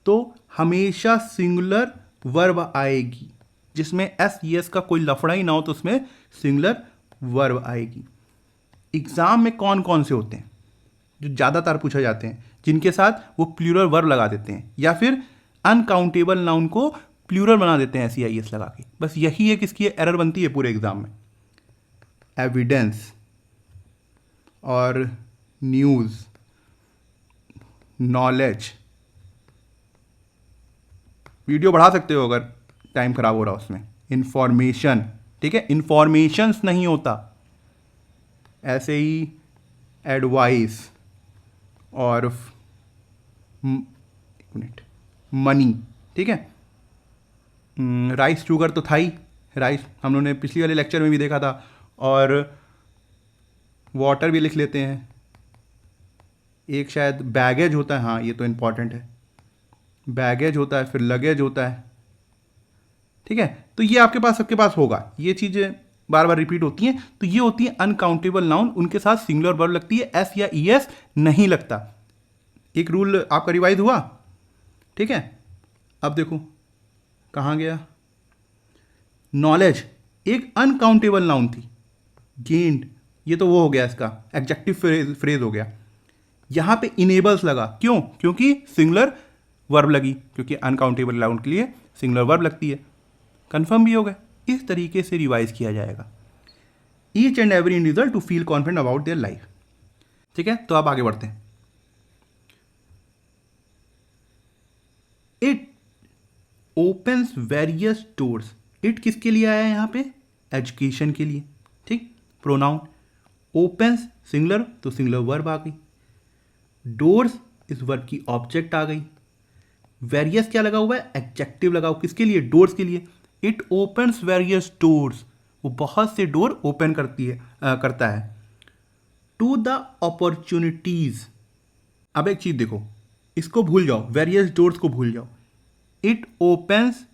[SPEAKER 1] तो हमेशा सिंगुलर वर्ब आएगी, जिसमें एस ईएस का कोई लफड़ा ही ना हो तो उसमें सिंगुलर वर्ब आएगी। एग्जाम में कौन कौन से होते हैं जो ज़्यादातर पूछे जाते हैं, जिनके साथ वो प्लूरल वर्ब लगा देते हैं या फिर अनकाउंटेबल नाउन को प्लूरल बना देते हैं SEIS लगा के। बस यही एक इसकी एरर बनती है पूरे एग्जाम में। एविडेंस और न्यूज़, नॉलेज, वीडियो बढ़ा सकते हो अगर टाइम खराब हो रहा है उसमें। इंफॉर्मेशन, ठीक है, इंफॉर्मेशंस नहीं होता, ऐसे ही एडवाइस और एक मिनट, मनी, ठीक है। राइस शुगर तो था ही, राइस हम लोगों ने पिछली वाले लेक्चर में भी देखा था। और वाटर भी लिख लेते हैं। एक शायद बैगेज होता है, हाँ ये तो इम्पॉर्टेंट है, बैगेज होता है, फिर लगेज होता है, ठीक है। तो ये आपके पास सबके पास होगा, ये चीज़ें बार बार रिपीट होती हैं। तो ये होती है अनकाउंटेबल नाउन, उनके साथ सिंगुलर वर्ब लगती है, एस या ई एस नहीं लगता। एक रूल आपका रिवाइज हुआ, ठीक है। अब देखो कहाँ गया, नॉलेज एक अनकाउंटेबल नाउन थी, गेन्ड ये तो वो हो गया, इसका एडजेक्टिव फ्रेज हो गया। यहाँ पे इनेबल्स लगा, क्यों? क्योंकि सिंगुलर वर्ब लगी, क्योंकि अनकाउंटेबल नाउन के लिए सिंगुलर वर्ब लगती है। कंफर्म भी हो गया। इस तरीके से रिवाइज किया जाएगा each and every individual to feel confident about their life, ठीक है। तो आप आगे बढ़ते हैं। It opens various doors, it किसके लिए आया है यहाँ पे? एजुकेशन के लिए, ठीक। प्रोनाउन ओपन्स सिंगुलर तो सिंगुलर वर्ब आ गई, डोर्स इस वर्ब की ऑब्जेक्ट आ गई, वेरियस क्या लगा हुआ है? एडजेक्टिव लगाओ, किसके लिए? डोर्स के लिए। इट ओपन्स वेरियस डोर्स, वो बहुत से डोर ओपन करता है। टू द अपॉर्चुनिटीज, अब एक चीज देखो, इसको भूल जाओ, वेरियस डोर्स को भूल जाओ। It opens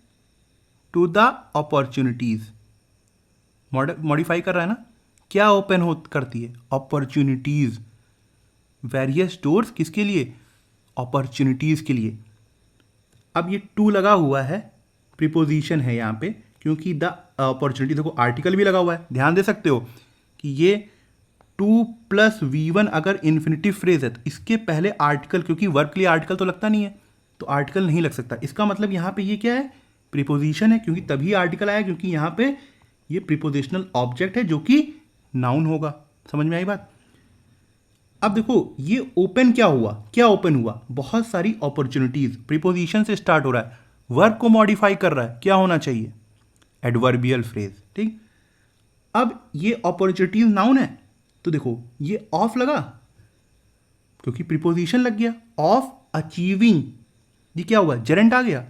[SPEAKER 1] to the opportunities, modify कर रहा है ना, क्या ओपन करती है? अपॉर्चुनिटीज। वेरियस डोर्स किसके लिए? अपॉर्चुनिटीज के लिए। अब ये टू लगा हुआ है, प्रीपोजिशन है यहाँ पे, क्योंकि द अपॉर्चुनिटी, देखो आर्टिकल भी लगा हुआ है, ध्यान दे सकते हो कि ये 2 + V1 अगर इन्फिनिटिव फ्रेज है तो इसके पहले आर्टिकल, क्योंकि वर्ब के लिए आर्टिकल तो लगता नहीं है, तो आर्टिकल नहीं लग सकता। इसका मतलब यहाँ पे ये क्या है? प्रीपोजिशन है, क्योंकि तभी आर्टिकल आया, क्योंकि यहाँ पे ये प्रीपोजिशनल ऑब्जेक्ट है जो कि नाउन होगा। समझ में आई बात? अब देखो ये ओपन क्या हुआ, क्या ओपन हुआ? बहुत सारी अपॉर्चुनिटीज, प्रीपोजिशन से स्टार्ट हो रहा है, वर्ब को मॉडिफाई कर रहा है, क्या होना चाहिए? एडवर्बियल फ्रेज, ठीक। अब ये अपॉर्चुनिटीज नाउन है, तो देखो ये ऑफ लगा क्योंकि प्रीपोजिशन लग गया, ऑफ अचीविंग, ये क्या हुआ? जेरेंट आ गया,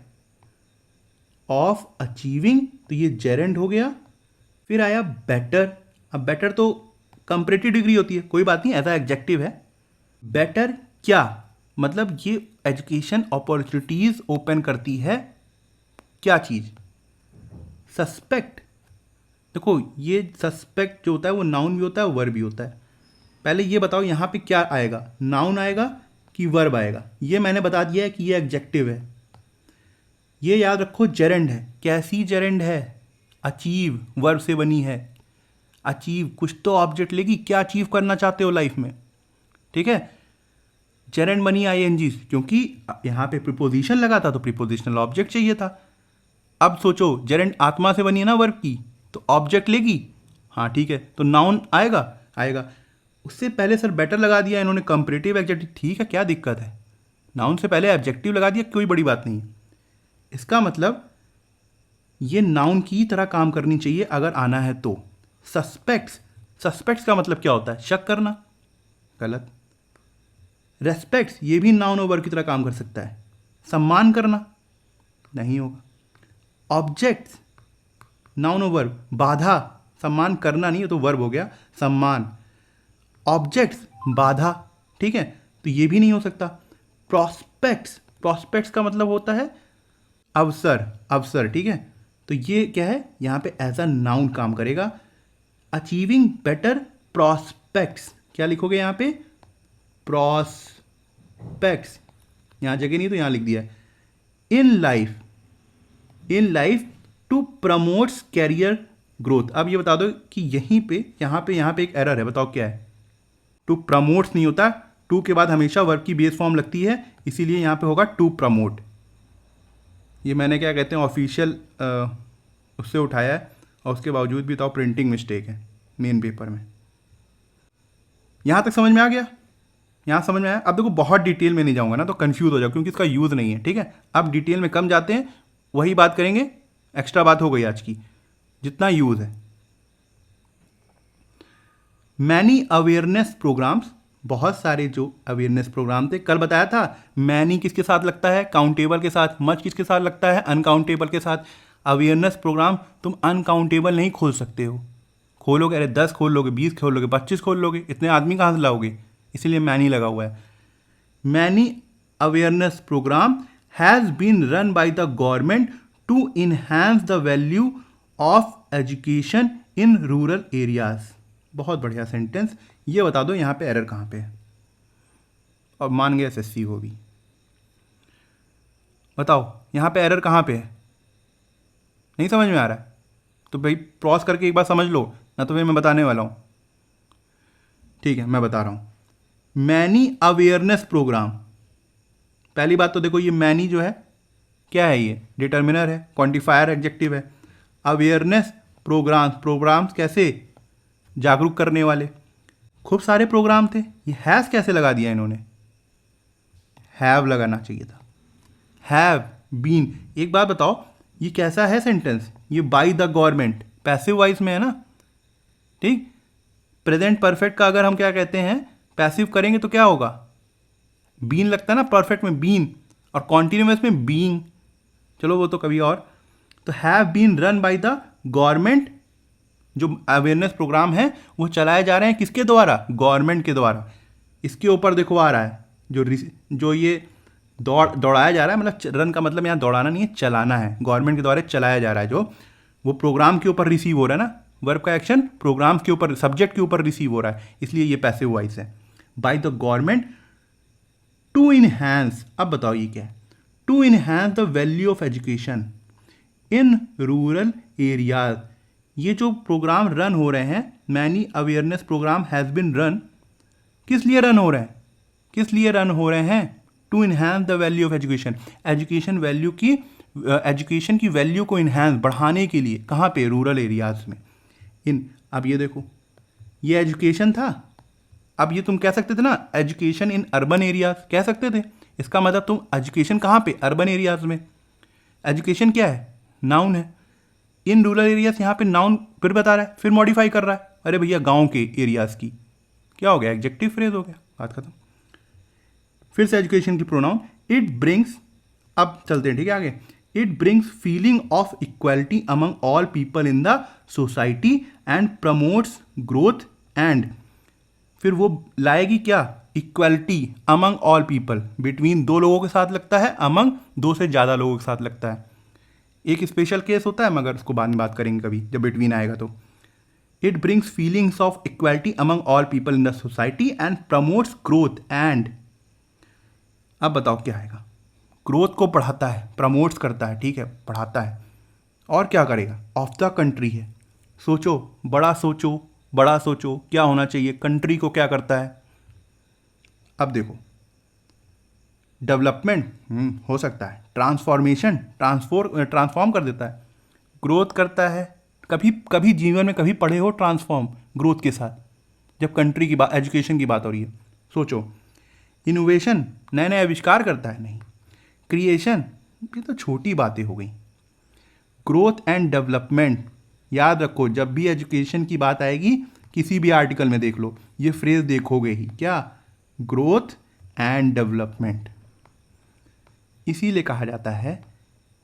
[SPEAKER 1] ऑफ अचीविंग, तो ये जेरेंट हो गया। फिर आया बेटर, अब बेटर तो कंपैरेटिव डिग्री होती है, कोई बात नहीं, ऐसा एडजेक्टिव है। बेटर क्या मतलब? ये एजुकेशन अपॉर्चुनिटीज ओपन करती है, क्या चीज? सस्पेक्ट। देखो ये सस्पेक्ट जो होता है वो नाउन भी होता है, वर्ब भी होता है। पहले ये बताओ यहाँ पे क्या आएगा, नाउन आएगा कि वर्ब आएगा? ये मैंने बता दिया है कि ये एडजेक्टिव है। ये याद रखो जेरेंड है, कैसी जेरेंड है? अचीव, वर्ब से बनी है। अचीव कुछ तो ऑब्जेक्ट लेगी, क्या अचीव करना चाहते हो लाइफ में, ठीक है। जेरेंड बनी आईएनजी, क्योंकि यहाँ पे प्रीपोजिशन लगा था तो प्रीपोजिशनल ऑब्जेक्ट चाहिए था। अब सोचो जेरेंड आत्मा से बनी है ना वर्ब की, तो ऑब्जेक्ट लेगी, हाँ ठीक है, तो नाउन आएगा, आएगा। उससे पहले सर बेटर लगा दिया इन्होंने, कंपैरेटिव एडजेक्टिव, ठीक है, क्या दिक्कत है? नाउन से पहले एडजेक्टिव लगा दिया, कोई बड़ी बात नहीं है। इसका मतलब ये नाउन की तरह काम करनी चाहिए अगर आना है तो। सस्पेक्ट्स, सस्पेक्ट्स का मतलब क्या होता है? शक करना, गलत। रेस्पेक्ट्स, ये भी नाउन और वर्ब की तरह काम कर सकता है। सम्मान करना, नहीं होगा। ऑब्जेक्ट्स, नाउन और वर्ब। बाधा, सम्मान करना नहीं है तो वर्ब हो गया, सम्मान। ऑब्जेक्ट्स, बाधा, ठीक है, तो ये भी नहीं हो सकता। प्रॉस्पेक्ट्स, प्रॉस्पेक्ट्स का मतलब होता है अवसर, अवसर, ठीक है, तो ये क्या है? यहाँ पे एज अ नाउन काम करेगा। अचीविंग बेटर प्रॉस्पेक्ट्स, क्या लिखोगे यहाँ पे? प्रॉस्पेक्ट्स, यहाँ जगह नहीं तो यहाँ लिख दिया। In life, in life to promotes career growth. अब ये बता दो कि यहीं पे यहाँ पे एक एरर है, बताओ क्या है? टू प्रमोट्स नहीं होता, टू के बाद हमेशा वर्ब की बेस फॉर्म लगती है, इसीलिए यहाँ पे होगा टू प्रमोट। ये मैंने क्या कहते हैं ऑफिशियल उससे उठाया है, और उसके बावजूद भी तो प्रिंटिंग मिस्टेक है मेन पेपर में। यहाँ तक समझ में आ गया? यहाँ समझ में आया? अब देखो बहुत डिटेल में नहीं जाऊँगा ना तो कंफ्यूज हो जाओ, क्योंकि इसका यूज़ नहीं है, ठीक है। अब डिटेल में कम जाते हैं, वही बात करेंगे, एक्स्ट्रा बात हो गई आज की, जितना यूज़ है। मैनी अवेयरनेस प्रोग्राम्स बहुत सारे जो अवेयरनेस प्रोग्राम थे, कल बताया था मैनी किसके साथ लगता है, काउंटेबल के साथ, मच किसके साथ लगता है, अनकाउंटेबल के साथ। अवेयरनेस प्रोग्राम तुम अनकाउंटेबल नहीं खोल सकते हो। खोलोगे, अरे 10 खोल लोगे, 20 खोल लोगे, 25 खोल लोगे, इतने आदमी कहाँ से लाओगे, इसीलिए मैनी लगा हुआ है। Many awareness program has been run by the government to enhance the value of education in rural areas. बहुत बढ़िया सेंटेंस। ये बता दो यहाँ पे एरर कहाँ पे है, और मान गए एसएससी को भी। बताओ यहाँ पे एरर कहाँ पे है, नहीं समझ में आ रहा है तो भाई पॉज करके एक बार समझ लो, ना तो फिर मैं बताने वाला हूँ। ठीक है, मैं बता रहा हूँ। मैनी अवेयरनेस प्रोग्राम, पहली बात तो देखो ये मैनी जो है क्या है, ये डिटर्मिनर है, क्वांटिफायर एडजेक्टिव है। अवेयरनेस प्रोग्राम्स कैसे, जागरूक करने वाले, खूब सारे प्रोग्राम थे। ये हैज़ कैसे लगा दिया इन्होंने, हैव लगाना चाहिए था, हैव बीन। एक बात बताओ ये कैसा है सेंटेंस, ये bye the government, passive voice में है ना, ठीक। प्रेजेंट परफेक्ट का अगर हम क्या कहते हैं, पैसिव करेंगे तो क्या होगा, बीन लगता है ना परफेक्ट में, बीन, और कॉन्टिन्यूअस में बीइंग। चलो वो तो कभी और। तो have been run by the government, जो अवेयरनेस प्रोग्राम है वो चलाए जा रहे हैं किसके द्वारा, गवर्नमेंट के द्वारा। इसके ऊपर देखो आ रहा है जो ये दौड़ाया जा रहा है, मतलब रन का मतलब यहाँ दौड़ाना नहीं है, चलाना है, गवर्नमेंट के द्वारा चलाया जा रहा है, जो वो प्रोग्राम के ऊपर रिसीव हो रहा है ना, वर्ब का एक्शन प्रोग्राम के ऊपर, सब्जेक्ट के ऊपर रिसीव हो रहा है, इसलिए ये पैसिव वॉइस है। By the government to enhance, अब बताओ ये क्या है, to enhance the value of education in rural areas. ये जो प्रोग्राम रन हो रहे हैं, many awareness program has been run, किस लिए रन हो रहे हैं, किस लिए रन हो रहे हैं, to enhance the value of education, education की वैल्यू को इन्हांस, बढ़ाने के लिए, कहाँ पे, रूरल एरियाज में। अब ये देखो, ये एजुकेशन था, अब ये तुम कह सकते थे ना एजुकेशन इन अर्बन एरियाज, कह सकते थे। इसका मतलब तुम एजुकेशन कहाँ पे, अर्बन एरियाज में। एजुकेशन क्या है, नाउन है। इन रूरल एरियाज, यहाँ पे नाउन फिर बता रहा है, फिर मॉडिफाई कर रहा है, अरे भैया गांव के एरियाज की, क्या हो गया, एडजेक्टिव फ्रेज हो गया, बात खत्म। फिर से एजुकेशन की प्रोनाउन, इट ब्रिंग्स, अब चलते हैं ठीक है आगे, it brings feeling of equality among all people in the society and promotes growth and, फिर वो लाएगी क्या, equality among all people, between दो लोगों के साथ लगता है, अमंग दो से ज़्यादा लोगों के साथ लगता है। एक स्पेशल केस होता है मगर उसको बाद में बात करेंगे कभी जब बिटवीन आएगा तो। It brings feelings of equality among all people in the society and promotes growth and, अब बताओ क्या आएगा, ग्रोथ को बढ़ाता है, प्रमोट्स करता है, ठीक है, बढ़ाता है, और क्या करेगा, ऑफ द कंट्री है, सोचो, बड़ा सोचो क्या होना चाहिए, कंट्री को क्या करता है। अब देखो डेवलपमेंट हो सकता है, ट्रांसफॉर्मेशन, ट्रांसफॉर्म कर देता है, ग्रोथ करता है, कभी जीवन में कभी पढ़े हो ट्रांसफॉर्म ग्रोथ के साथ, जब कंट्री की बात, एजुकेशन की बात हो रही है, सोचो। इनोवेशन, नए नए आविष्कार करता है, नहीं। क्रिएशन, ये तो छोटी बातें हो गई। ग्रोथ एंड डेवलपमेंट, याद रखो जब भी एजुकेशन की बात आएगी किसी भी आर्टिकल में देख लो, ये फ्रेज देखोगे ही, क्या, ग्रोथ एंड डेवलपमेंट। इसीलिए कहा जाता है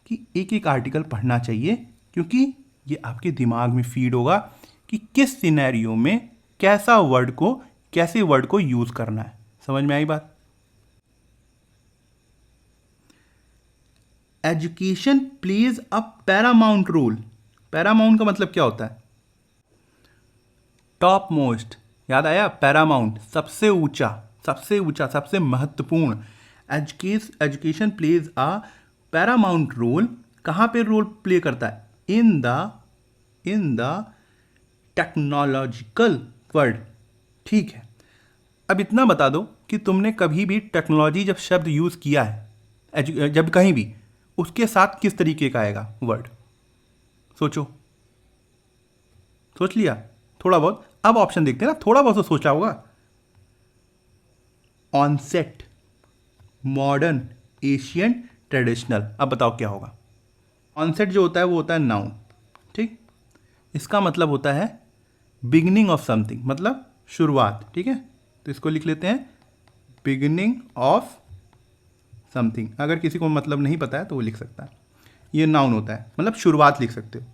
[SPEAKER 1] कि एक एक आर्टिकल पढ़ना चाहिए, क्योंकि ये आपके दिमाग में फीड होगा कि किस सिनेरियो में कैसे वर्ड को यूज करना है। समझ में आई बात। Education plays a paramount role, paramount का मतलब क्या होता है, टॉप मोस्ट, याद आया, पैरामाउंट सबसे ऊंचा, सबसे महत्वपूर्ण। Education plays a paramount role, कहाँ पे रोल प्ले करता है, इन द टेक्नोलॉजिकल वर्ल्ड, ठीक है। अब इतना बता दो कि तुमने कभी भी टेक्नोलॉजी जब शब्द यूज़ किया है, जब कहीं भी, उसके साथ किस तरीके का आएगा वर्ड, सोचो, सोच लिया थोड़ा बहुत। अब ऑप्शन देखते हैं ना, थोड़ा बहुत तो सोचा होगा। Onset, modern, Asian, traditional. अब बताओ क्या होगा। ऑनसेट जो होता है वो होता है नाउन, ठीक, इसका मतलब होता है बिगिनिंग ऑफ समथिंग, मतलब शुरुआत, ठीक है, तो इसको लिख लेते हैं बिगिनिंग ऑफ समथिंग। अगर किसी को मतलब नहीं पता है तो वो लिख सकता है। ये नाउन होता है, मतलब शुरुआत लिख सकते हो।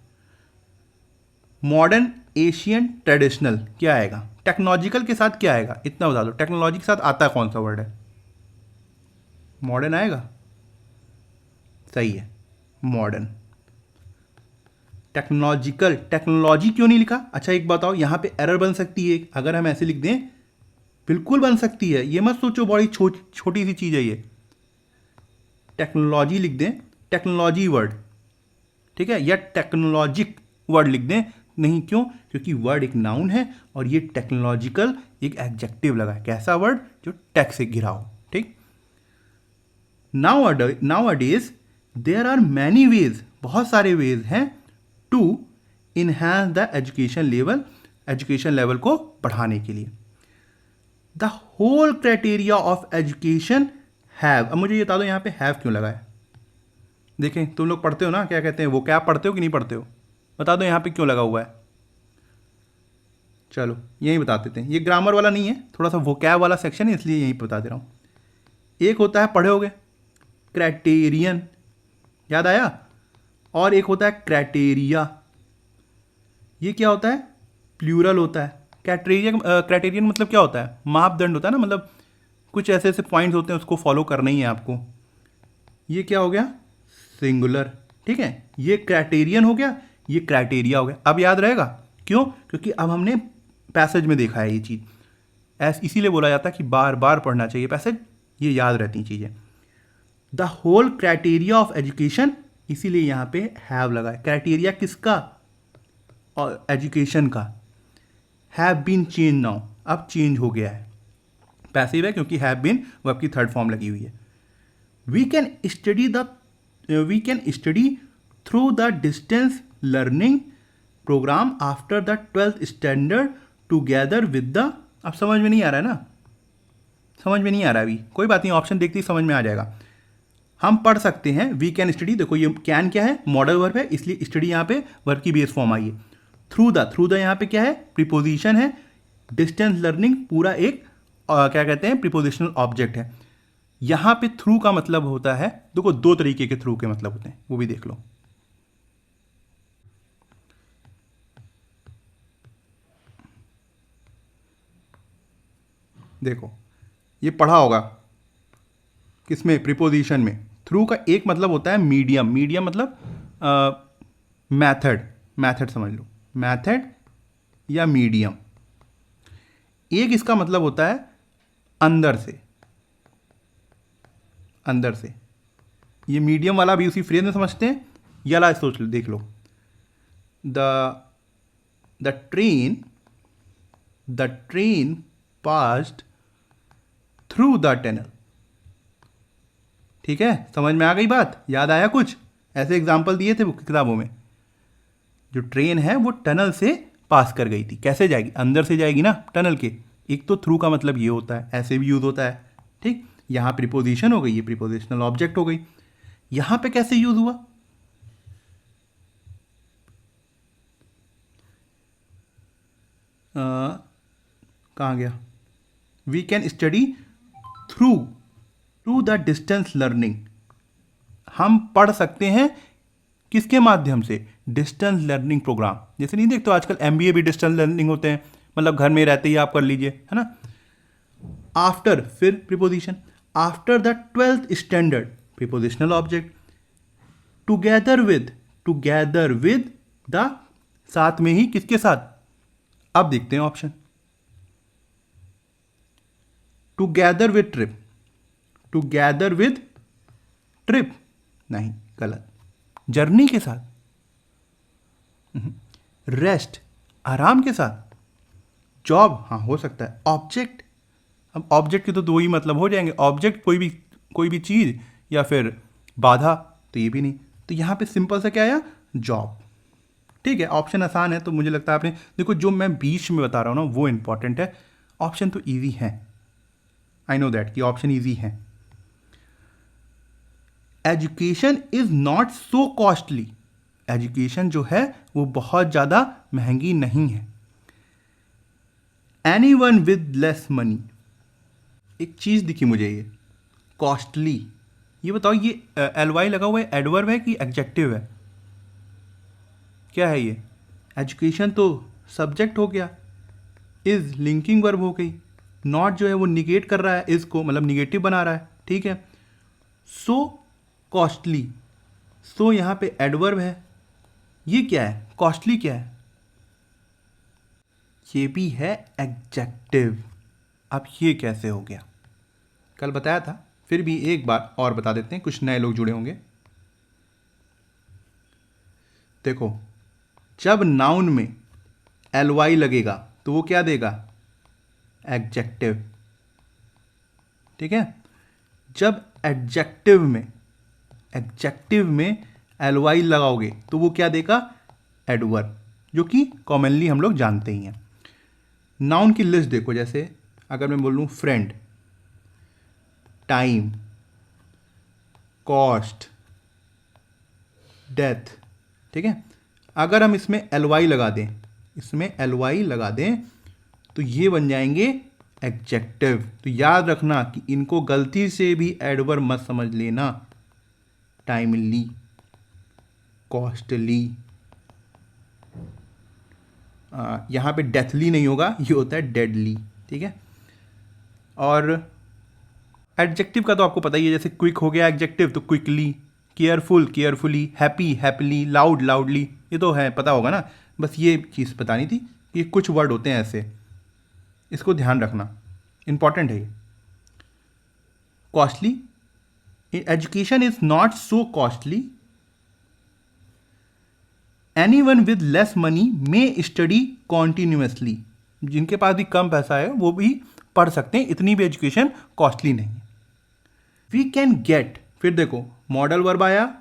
[SPEAKER 1] मॉडर्न, एशियन, ट्रेडिशनल क्या आएगा? टेक्नोलॉजिकल के साथ क्या आएगा इतना बता दो। टेक्नोलॉजी के साथ आता है कौन सा वर्ड है? मॉडर्न आएगा, सही है, मॉडर्न। टेक्नोलॉजिकल, टेक्नोलॉजी क्यों नहीं लिखा? अच्छा एक बताओ, यहां पे एरर बन सकती है अगर हम ऐसे लिख दें? बिल्कुल बन सकती है, ये मत सोचो बड़ी छोटी सी चीज है ये। टेक्नोलॉजी लिख दें, टेक्नोलॉजी वर्ड, ठीक है, या टेक्नोलॉजिक वर्ड लिख दें। नहीं, क्यों? क्योंकि वर्ड एक नाउन है और ये टेक्नोलॉजिकल एक एडजेक्टिव लगा है। कैसा वर्ड? जो टेक से घिरा हो, ठीक। Nowadays there are many ways, बहुत सारे वेज हैं to enhance the education level को बढ़ाने के लिए। The whole criteria of education have, अब मुझे ये बता दो यहाँ पे हैव क्यों लगा है? देखें, तुम लोग पढ़ते हो ना, क्या कहते हैं वो, क्या पढ़ते हो कि नहीं पढ़ते हो? बता दो यहाँ पे क्यों लगा हुआ है। चलो यही बता देते हैं, ये ग्रामर वाला नहीं है, थोड़ा सा वोकैब वाला सेक्शन है, इसलिए यहीं बता दे रहा हूँ। एक होता है, पढ़े होगे, क्राइटेरियन, याद आया? और एक होता है क्राइटेरिया। ये क्या होता है? प्लूरल होता है। क्राइटेरियन मतलब क्या होता है? मापदंड होता है ना, मतलब कुछ ऐसे ऐसे पॉइंट्स होते हैं, उसको फॉलो करना ही है आपको। ये क्या हो गया? सिंगुलर, ठीक है। ये क्राइटेरियन हो गया, ये क्राइटेरिया हो गया। अब याद रहेगा, क्यों? क्योंकि अब हमने पैसेज में देखा है ये चीज़, इसीलिए बोला जाता है कि बार बार पढ़ना चाहिए पैसेज, ये याद रहती चीज़ें। The whole criteria of education, इसीलिए यहाँ पे हैव लगा है। क्राइटेरिया किसका? और एजुकेशन का। हैव बीन चेंज नाउ, अब चेंज हो गया है, पैसिव है क्योंकि हैव बीन वर्ब की थर्ड फॉर्म लगी हुई है। We can study through the distance learning program after the 12th standard together with the, अब समझ में नहीं आ रहा है ना, समझ में नहीं आ रहा अभी, कोई बात नहीं, ऑप्शन देखते ही समझ में आ जाएगा। हम पढ़ सकते हैं, वी कैन स्टडी, देखो ये कैन क्या है? मॉडल वर्ब है, इसलिए स्टडी यहाँ पे वर्ब की बेस फॉर्म आई है। थ्रू द यहाँ पे क्या है? प्रीपोजिशन है। डिस्टेंस लर्निंग पूरा एक क्या कहते हैं, प्रीपोजिशनल ऑब्जेक्ट है। यहाँ पे थ्रू का मतलब होता है, देखो दो तरीके के थ्रू के मतलब होते हैं, वो भी देख लो। देखो ये पढ़ा होगा किसमें? प्रीपोजिशन में। थ्रू का एक मतलब होता है मीडियम, मीडियम मतलब मैथड समझ लो, मैथड या मीडियम। एक इसका मतलब होता है अंदर से, अंदर से। ये मीडियम वाला भी उसी फ्रेज में समझते हैं। ये वाला सोच लो, देख लो, the train passed through the tunnel, ठीक है, समझ में आ गई बात? याद आया कुछ? ऐसे एग्जाम्पल दिए थे किताबों में। जो ट्रेन है वो टनल से पास कर गई थी, कैसे जाएगी? अंदर से जाएगी ना टनल के। एक तो थ्रू का मतलब ये होता है, ऐसे भी यूज होता है, ठीक। यहाँ प्रीपोजिशन हो गई, ये प्रीपोजिशनल ऑब्जेक्ट हो गई। यहाँ पे कैसे यूज हुआ? कहाँ गया? We can study through the distance learning, हम पढ़ सकते हैं किसके माध्यम से? Distance learning program. जैसे नहीं देखते हो आजकल MBA भी डिस्टेंस लर्निंग होते हैं, मतलब घर में रहते ही आप कर लीजिए, है ना। आफ्टर, फिर preposition, after the 12th standard, prepositional object. Together with the, साथ में ही, किसके साथ? अब देखते हैं option. Together with trip, together with trip नहीं, गलत। जर्नी के साथ। रेस्ट, आराम के साथ। जॉब, हाँ हो सकता है। ऑब्जेक्ट, अब ऑब्जेक्ट के तो दो ही मतलब हो जाएंगे, ऑब्जेक्ट कोई भी चीज या फिर बाधा, तो ये भी नहीं। तो यहां पे सिंपल सा क्या आया? जॉब, ठीक है। ऑप्शन आसान है, तो मुझे लगता है आपने, देखो जो मैं बीच में बता रहा हूं ना वो इंपॉर्टेंट है। ऑप्शन तो ईजी है, आई नो दैट कि ऑप्शन ईजी है। Education is not so costly, education जो है वो बहुत ज़्यादा महंगी नहीं है। एनीवन विद लेस मनी, एक चीज़ दिखी मुझे, ये कॉस्टली। ये बताओ, ये एल वाई लगा हुआ है, एडवर्ब है कि एडजेक्टिव है? क्या है ये? एजुकेशन तो सब्जेक्ट हो गया, इज़ लिंकिंग वर्ब हो गई, नॉट जो है वो निगेट कर रहा है इज़ को, मतलब निगेटिव बना रहा है, ठीक है। सो कॉस्टली, सो यहाँ पे एडवर्ब है। ये क्या है? कॉस्टली क्या है? ये भी है एडजेक्टिव। अब ये कैसे हो गया? कल बताया था, फिर भी एक बार और बता देते हैं, कुछ नए लोग जुड़े होंगे। देखो, जब नाउन में एल वाई लगेगा तो वो क्या देगा? एडजेक्टिव, ठीक है। जब एडजेक्टिव में एल वाई लगाओगे तो वो क्या देगा? एडवर्ब, जो कि कॉमनली हम लोग जानते ही हैं। नाउन की लिस्ट देखो, जैसे अगर मैं बोलूँ फ्रेंड, टाइम, कॉस्ट, डेथ, ठीक है। अगर हम इसमें एल वाई लगा दें, तो ये बन जाएंगे एडजेक्टिव। तो याद रखना कि इनको गलती से भी एडवर्ब मत समझ लेना। टाइमली, कॉस्टली, यहाँ पे डेथली नहीं होगा, ये होता है डेडली, ठीक है। और एडजेक्टिव का तो आपको पता ही है, जैसे क्विक हो गया एडजेक्टिव तो quickly, careful carefully, happy happily, loud loudly, ये तो है, पता होगा ना। बस ये चीज़ बतानी थी कि कुछ वर्ड होते हैं ऐसे, इसको ध्यान रखना, इंपॉर्टेंट है ये। Costly, education is not so costly, anyone with less money may study continuously, जिनके पास भी कम पैसा है वो भी पढ़ सकते हैं, इतनी भी एजुकेशन कॉस्टली नहीं है। वी कैन गेट, फिर देखो मॉडल वर्ब आया,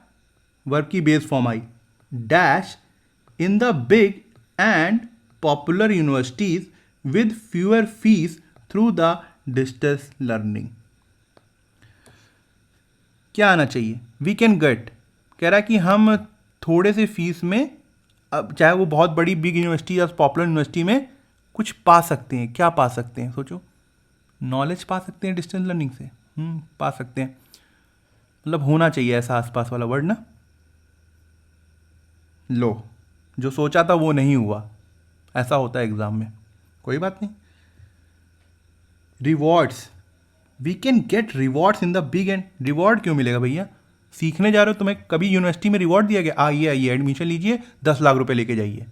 [SPEAKER 1] वर्ब की base form I, dash in the big and popular universities with fewer fees through the distance learning. क्या आना चाहिए? वी कैन गेट, कह रहा है कि हम थोड़े से फीस में, अब चाहे वो बहुत बड़ी बिग यूनिवर्सिटी या पॉपुलर यूनिवर्सिटी में, कुछ पा सकते हैं। क्या पा सकते हैं? सोचो, नॉलेज पा सकते हैं डिस्टेंस लर्निंग से, पा सकते हैं, मतलब होना चाहिए ऐसा आसपास वाला वर्ड ना। लो, जो सोचा था वो नहीं हुआ, ऐसा होता है एग्जाम में, कोई बात नहीं। Rewards, we can get rewards in the big end. Reward क्यों मिलेगा भैया? सीखने जा रहे हो, तुम्हें कभी यूनिवर्सिटी में रिवॉर्ड दिया गया? आइए एडमिशन लीजिए, 10 लाख रुपए लेके जाइए।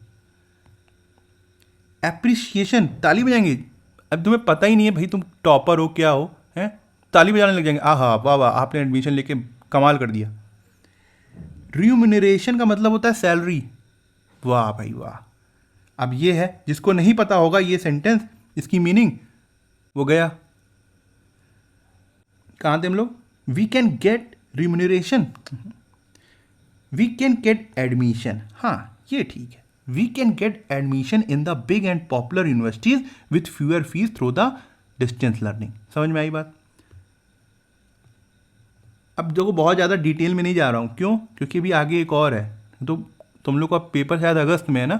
[SPEAKER 1] एप्रिसिएशन, ताली बजाएंगे। अब तुम्हें पता ही नहीं है भाई तुम टॉपर हो क्या हो, हैं, ताली बजाने लग जाएंगे, आहा वाह वाह आपने एडमिशन लेके कमाल कर दिया। रिम्यूनरेशन का मतलब होता है सैलरी, वाह भाई वाह। अब ये है, जिसको नहीं पता होगा ये सेंटेंस, इसकी मीनिंग, वो गया। कहाँ थे हम लोग? We can get remuneration, we can get admission, हाँ ये ठीक है। We can get admission in the big and popular universities with fewer fees through the distance learning. समझ में आई बात? अब देखो बहुत ज़्यादा डिटेल में नहीं जा रहा हूँ, क्यों? क्योंकि अभी आगे एक और है, तो तुम लोग का पेपर शायद अगस्त में है ना,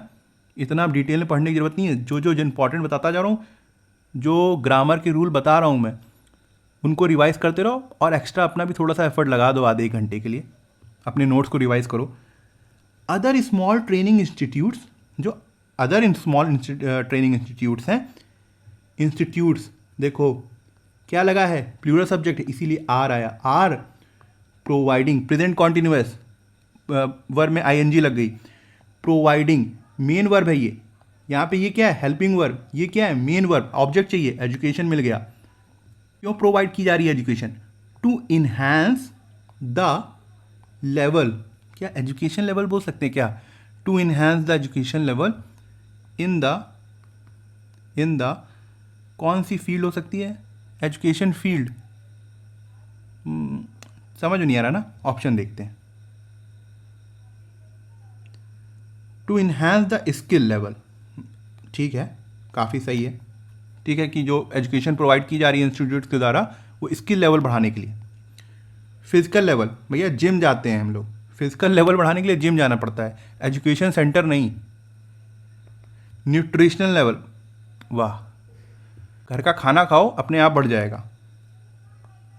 [SPEAKER 1] इतना आप डिटेल में पढ़ने की जरूरत नहीं है। जो इंपॉर्टेंट बताता जा रहा हूँ, जो ग्रामर के रूल बता रहा हूँ मैं, उनको रिवाइज करते रहो, और एक्स्ट्रा अपना भी थोड़ा सा एफर्ट लगा दो, आधे एक घंटे के लिए अपने नोट्स को रिवाइज करो। अदर स्मॉल ट्रेनिंग इंस्टीट्यूट्स, जो अदर स्मॉल ट्रेनिंग इंस्टीट्यूट्स हैं, इंस्टीट्यूट्स देखो क्या लगा है, प्लूरल सब्जेक्ट, इसीलिए आर आया। Are providing, present continuous, verb में आईएनजी लग गई। प्रोवाइडिंग मेन वर्ब है ये, यहाँ पे ये क्या है? Helping verb. ये क्या है? Main verb. ऑब्जेक्ट चाहिए, एजुकेशन मिल गया। क्यों प्रोवाइड की जा रही है education? To enhance the level, क्या एजुकेशन लेवल बोल सकते हैं क्या? To enhance the education level in the कौन सी फील्ड हो सकती है? Education field. समझ नहीं आ रहा ना, ऑप्शन देखते हैं। To enhance the skill level, ठीक है, काफ़ी सही है, ठीक है, कि जो एजुकेशन प्रोवाइड की जा रही है इंस्टीट्यूट के द्वारा, वो स्किल लेवल बढ़ाने के लिए। फिजिकल लेवल, भैया जिम जाते हैं हम लोग, फिजिकल लेवल बढ़ाने के लिए जिम जाना पड़ता है, एजुकेशन सेंटर नहीं। न्यूट्रिशनल लेवल, वाह, घर का खाना खाओ अपने आप बढ़ जाएगा,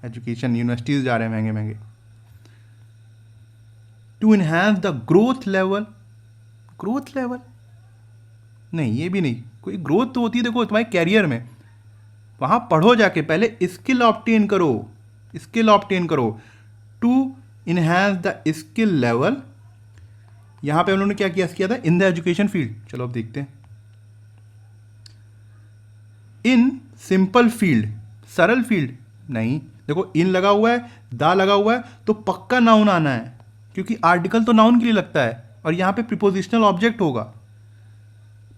[SPEAKER 1] एजुकेशन, यूनिवर्सिटीज़ जा रहे हैं महंगे महंगे। To enhance the growth level, growth level नहीं, ये भी नहीं, कोई ग्रोथ तो होती है देखो तुम्हारे कैरियर में, वहाँ पढ़ो जाके, पहले स्किल ऑब्टेन करो, स्किल ऑब्टेन करो। To enhance the skill level, यहाँ पे हम लोगों ने क्या किया था, इन द एजुकेशन फील्ड। चलो अब देखते हैं, इन सिंपल फील्ड, सरल फील्ड नहीं, देखो इन लगा हुआ है, दा लगा हुआ है, तो पक्का नाउन आना है, क्योंकि आर्टिकल तो नाउन के लिए लगता है, और यहाँ पे प्रीपोजिशनल ऑब्जेक्ट होगा।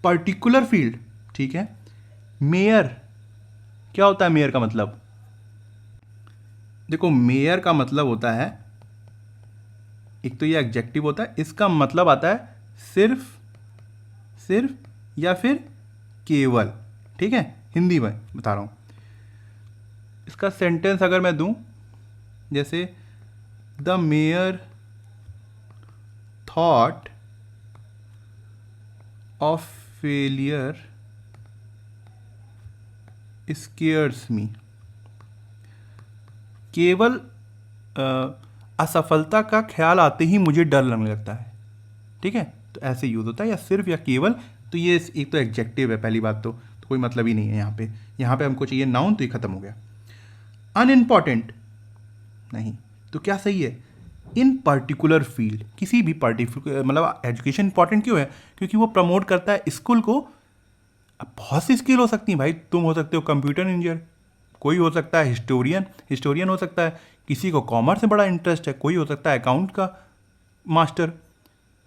[SPEAKER 1] पर्टिकुलर फील्ड, ठीक है। मेयर, क्या होता है मेयर का मतलब, देखो मेयर का मतलब होता है, एक तो ये एडजेक्टिव होता है, इसका मतलब आता है सिर्फ, सिर्फ या फिर केवल, ठीक है, हिंदी में बता रहा हूँ। इसका सेंटेंस अगर मैं दूं, जैसे the mere thought of failure scares me, केवल असफलता का ख्याल आते ही मुझे डर लगने लगता है, ठीक है, तो ऐसे यूज़ होता है, या सिर्फ या केवल, तो ये एक तो एडजेक्टिव है पहली बात, तो कोई मतलब ही नहीं है यहाँ पे। यहाँ पे हमको चाहिए नाउन, तो ये खत्म हो गया। अनइम्पॉर्टेंट नहीं, तो क्या सही है, इन पर्टिकुलर फील्ड, किसी भी पर्टिकुलर, मतलब एजुकेशन इंपॉर्टेंट क्यों है, क्योंकि वो प्रमोट करता है स्कूल को। अब बहुत सी स्किल हो सकती हैं भाई, तुम हो सकते हो कंप्यूटर इंजीनियर, कोई हो सकता है हिस्टोरियन हो सकता है, किसी को कॉमर्स में बड़ा इंटरेस्ट है, कोई हो सकता है अकाउंट का मास्टर,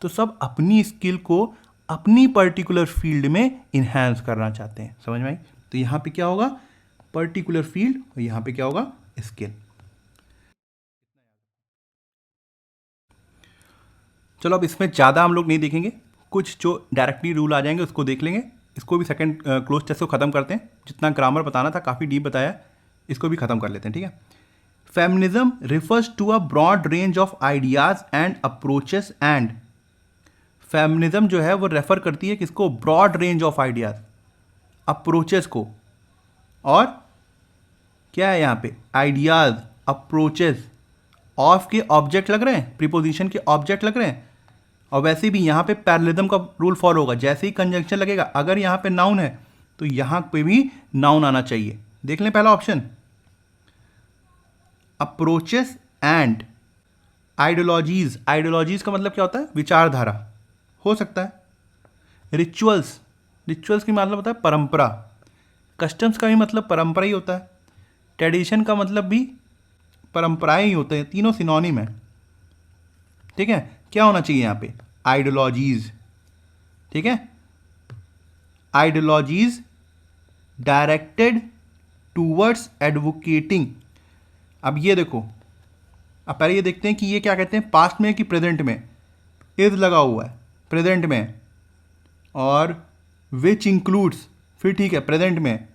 [SPEAKER 1] तो सब अपनी स्किल को अपनी पर्टिकुलर फील्ड में इन्हांस करना चाहते हैं, समझ में आई। तो यहाँ पे क्या होगा, पर्टिकुलर फील्ड, और यहाँ पे क्या होगा, स्किल। चलो अब इसमें ज़्यादा हम लोग नहीं देखेंगे, कुछ जो डायरेक्टली रूल आ जाएंगे उसको देख लेंगे। इसको भी सेकंड क्लोज टेस्ट को ख़त्म करते हैं, जितना ग्रामर बताना था काफ़ी डीप बताया, इसको भी ख़त्म कर लेते हैं, ठीक है। Feminism refers to a broad range of ideas and approaches and, feminism जो है वो रेफर करती है किसको, broad range of ideas, approaches को, और क्या है यहाँ पे, आइडियाज़, अप्रोचेस, ऑफ के ऑब्जेक्ट लग रहे हैं, प्रीपोजिशन के ऑब्जेक्ट लग रहे हैं, और वैसे भी यहाँ पे पैरेललिज्म का रूल फॉलो होगा, जैसे ही कंजंक्शन लगेगा, अगर यहाँ पे नाउन है तो यहाँ पे भी नाउन आना चाहिए। देख लें पहला option, approaches and ideologies, ideologies का मतलब क्या होता है, विचारधारा हो सकता है। रिचुअल्स, रिचुअल्स की मतलब होता है परंपरा, कस्टम्स का भी मतलब परंपरा ही होता है, ट्रेडिशन का मतलब भी परंपराएं ही होते हैं, तीनों सिनोनिम है, ठीक है। क्या होना चाहिए यहाँ पे, आइडियोलॉजीज, ठीक है, आइडियोलॉजीज डायरेक्टेड टूवर्ड्स एडवोकेटिंग। अब ये देखो, अब पहले ये देखते हैं कि ये क्या कहते हैं, पास्ट में कि प्रेजेंट में, इज लगा हुआ है प्रेजेंट में, और विच इंक्लूड्स, फिर ठीक है प्रेजेंट में,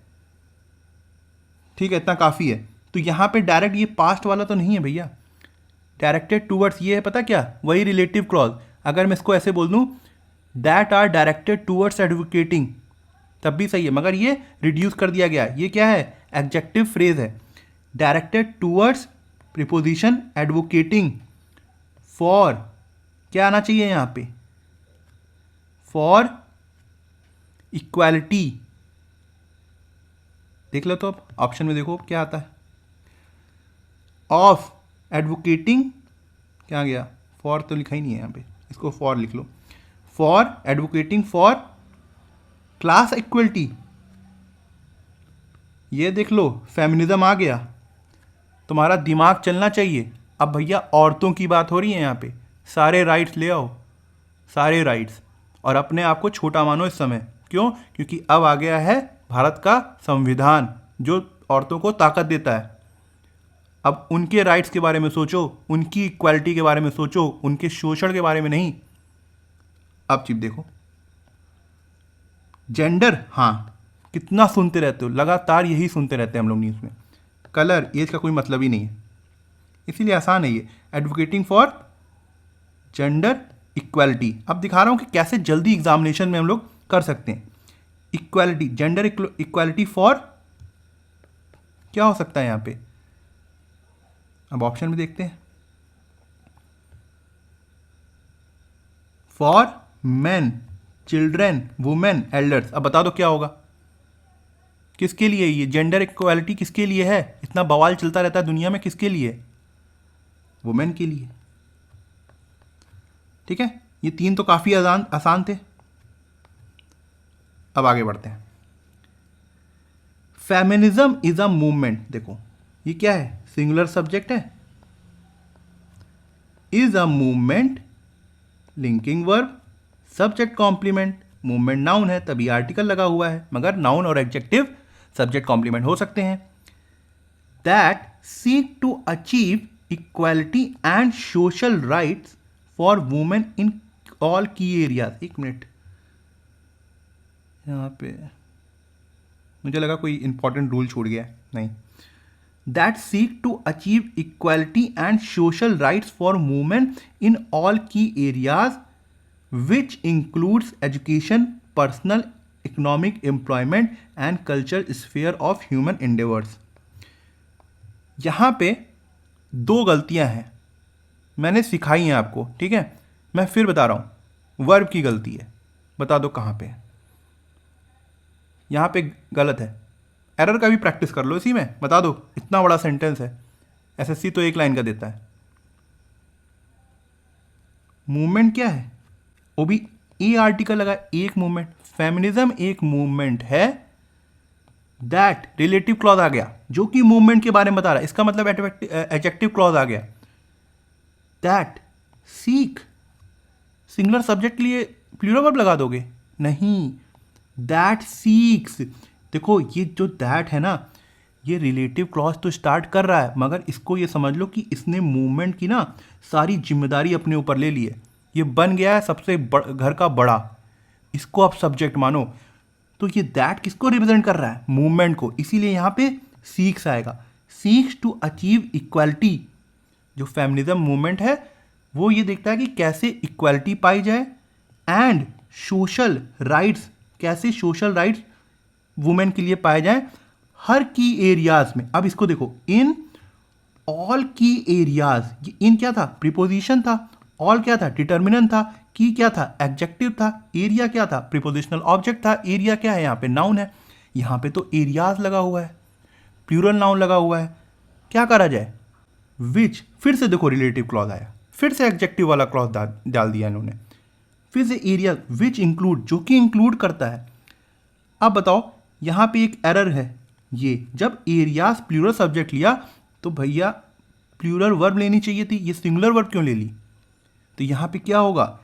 [SPEAKER 1] ठीक है, इतना काफ़ी है। तो यहाँ पे डायरेक्ट ये पास्ट वाला तो नहीं है भैया, डायरेक्टेड टूवर्ड्स ये है, पता क्या, वही रिलेटिव क्लॉज। अगर मैं इसको ऐसे बोल दूँ, that are directed towards advocating, तब भी सही है, मगर ये रिड्यूस कर दिया गया, ये क्या है, एडजेक्टिव फ्रेज है, directed towards preposition advocating for, क्या आना चाहिए यहाँ पे, फॉर इक्वालिटी। देख लो तो अब ऑप्शन में देखो क्या आता है, ऑफ एडवोकेटिंग, क्या गया, फॉर तो लिखा ही नहीं है यहाँ पे, इसको फॉर लिख लो, for advocating for class equality, ये देख लो फेमिनिज्म आ गया, तुम्हारा दिमाग चलना चाहिए। अब भैया औरतों की बात हो रही है यहाँ पे, सारे राइट्स ले आओ, सारे राइट्स, और अपने आप को छोटा मानो इस समय, क्यों, क्योंकि अब आ गया है भारत का संविधान जो औरतों को ताकत देता है। अब उनके राइट्स के बारे में सोचो, उनकी इक्वालिटी के बारे में सोचो, उनके शोषण के बारे में नहीं। अब चीज देखो, जेंडर, हाँ कितना सुनते रहते हो, लगातार यही सुनते रहते हैं हम लोग न्यूज़ में, कलर, एज का कोई मतलब ही नहीं है, इसीलिए आसान है ये, एडवोकेटिंग फॉर जेंडर इक्वालिटी। अब दिखा रहा हूँ कि कैसे जल्दी एग्जामिनेशन में हम लोग कर सकते हैं। इक्वालिटी, जेंडर इक्वालिटी फॉर, क्या हो सकता है यहाँ पे, अब ऑप्शन में देखते हैं। For man, children, women, elders. अब बता दो क्या होगा, किसके लिए ये जेंडर इक्वालिटी किसके लिए है, इतना बवाल चलता रहता है दुनिया में, किसके लिए? वुमेन के लिए। ठीक है, ये तीन तो काफी आसान थे। अब आगे बढ़ते हैं। फेमिनिज्म इज अ मूवमेंट, देखो ये क्या है, सिंगुलर सब्जेक्ट है, is a movement, linking verb, subject complement, movement noun है तभी आर्टिकल लगा हुआ है, मगर नाउन और एडजेक्टिव सब्जेक्ट कॉम्प्लीमेंट हो सकते हैं। That seek to achieve equality and social rights for women in all key areas. एक मिनट, यहाँ पे मुझे लगा कोई इंपॉर्टेंट रूल छूट गया, नहीं। That seek to achieve equality and social rights for women in all key areas which includes education, personal, economic, employment and culture sphere of human endeavours. यहाँ पे दो गलतियाँ हैं, मैंने सिखाई हैं आपको, ठीक है, मैं फिर बता रहा हूँ। वर्ब की गलती है, बता दो कहाँ पे है। यहाँ पे गलत है, एरर का भी प्रैक्टिस कर लो इसी में, बता दो। इतना बड़ा सेंटेंस है, एसएससी तो एक लाइन का देता है। मूवमेंट क्या है, वो भी ए आर्टिकल लगा, एक मूवमेंट। फेमिनिज्म एक मूवमेंट है, दैट रिलेटिव क्लॉज आ गया जो कि मूवमेंट के बारे में बता रहा है, इसका मतलब एडजेक्टिव क्लॉज आ गया। दैट सीक, सिंगुलर सब्जेक्ट के लिए प्लूरल वर्ब लगा दोगे, नहीं, दैट सीक्स। देखो ये जो दैट है ना, ये रिलेटिव क्लॉज तो स्टार्ट कर रहा है, मगर इसको ये समझ लो कि इसने मूवमेंट की ना सारी जिम्मेदारी अपने ऊपर ले ली है। ये बन गया है सबसे घर का बड़ा, इसको आप सब्जेक्ट मानो। तो ये दैट किसको रिप्रेजेंट कर रहा है, मूवमेंट को, इसीलिए यहाँ पे सीक्स आएगा। सीक्स टू अचीव इक्वालिटी, जो फेमिनिज्म मूवमेंट है वो ये देखता है कि कैसे इक्वालिटी पाई जाए, एंड सोशल राइट्स, कैसे सोशल राइट्स वुमेन के लिए पाए जाए हर की एरियाज में। अब इसको देखो, इन ऑल की एरियाज, ये इन क्या था, प्रीपोजिशन था, ऑल क्या था, डिटर्मिनेंट था, की क्या था, एडजेक्टिव था, एरिया क्या था, प्रीपोजिशनल ऑब्जेक्ट था। एरिया क्या है, यहाँ पे नाउन है, यहाँ पे तो एरियाज लगा हुआ है, प्लूरल नाउन लगा हुआ है, क्या करा जाए, विच, फिर से देखो रिलेटिव क्लॉज आया, फिर से एडजेक्टिव वाला क्लॉज डाल दिया इन्होंने, फिर से एरिया, विच इंक्लूड, जो कि इंक्लूड करता है। अब बताओ यहाँ पे एक एरर है, ये जब एरियाज प्लूरल सब्जेक्ट लिया तो भैया प्लूरल वर्ब लेनी चाहिए थी, ये सिंगुलर वर्ब क्यों ले ली? तो यहाँ पे क्या होगा,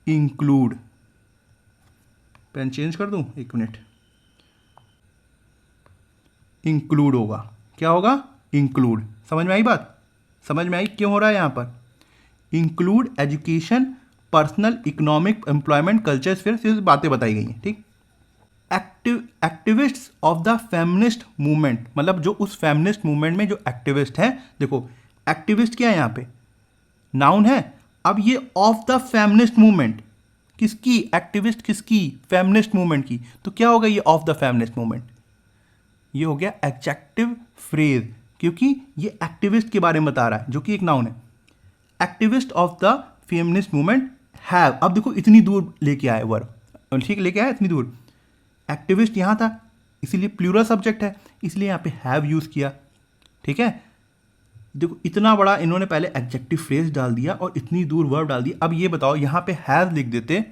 [SPEAKER 1] इंक्लूड। पेन चेंज कर दूं, एक मिनट, इंक्लूड होगा, क्या होगा, इंक्लूड। समझ में आई बात, समझ में आई क्यों हो रहा है यहाँ पर, include education, personal, economic, employment, culture sphere, सिर्फ बातें बताई गई हैं, ठीक। Activists of the feminist movement, मतलब जो उस फेमिनिस्ट मूवमेंट में जो एक्टिविस्ट हैं, देखो एक्टिविस्ट क्या है यहाँ पे, नाउन है। अब ये ऑफ द फेमिनिस्ट मूवमेंट, किसकी, एक्टिविस्ट किसकी, फेमिनिस्ट मूवमेंट की, तो क्या होगा ये ऑफ द फेमिनिस्ट मूवमेंट, ये हो गया एडजेक्टिव फ्रेज, क्योंकि ये एक्टिविस्ट के बारे में बता रहा है जो कि एक नाउन है। Activist of the feminist movement have, अब देखो इतनी दूर लेके आए वर्ब, ठीक लेके आए इतनी दूर, एक्टिविस्ट यहाँ था इसीलिए प्लूरल सब्जेक्ट है, इसलिए यहाँ पे हैव यूज़ किया, ठीक है। देखो इतना बड़ा इन्होंने पहले एडजेक्टिव फ्रेज डाल दिया और इतनी दूर वर्ब डाल दिया। अब ये बताओ यहाँ पे हैव लिख देते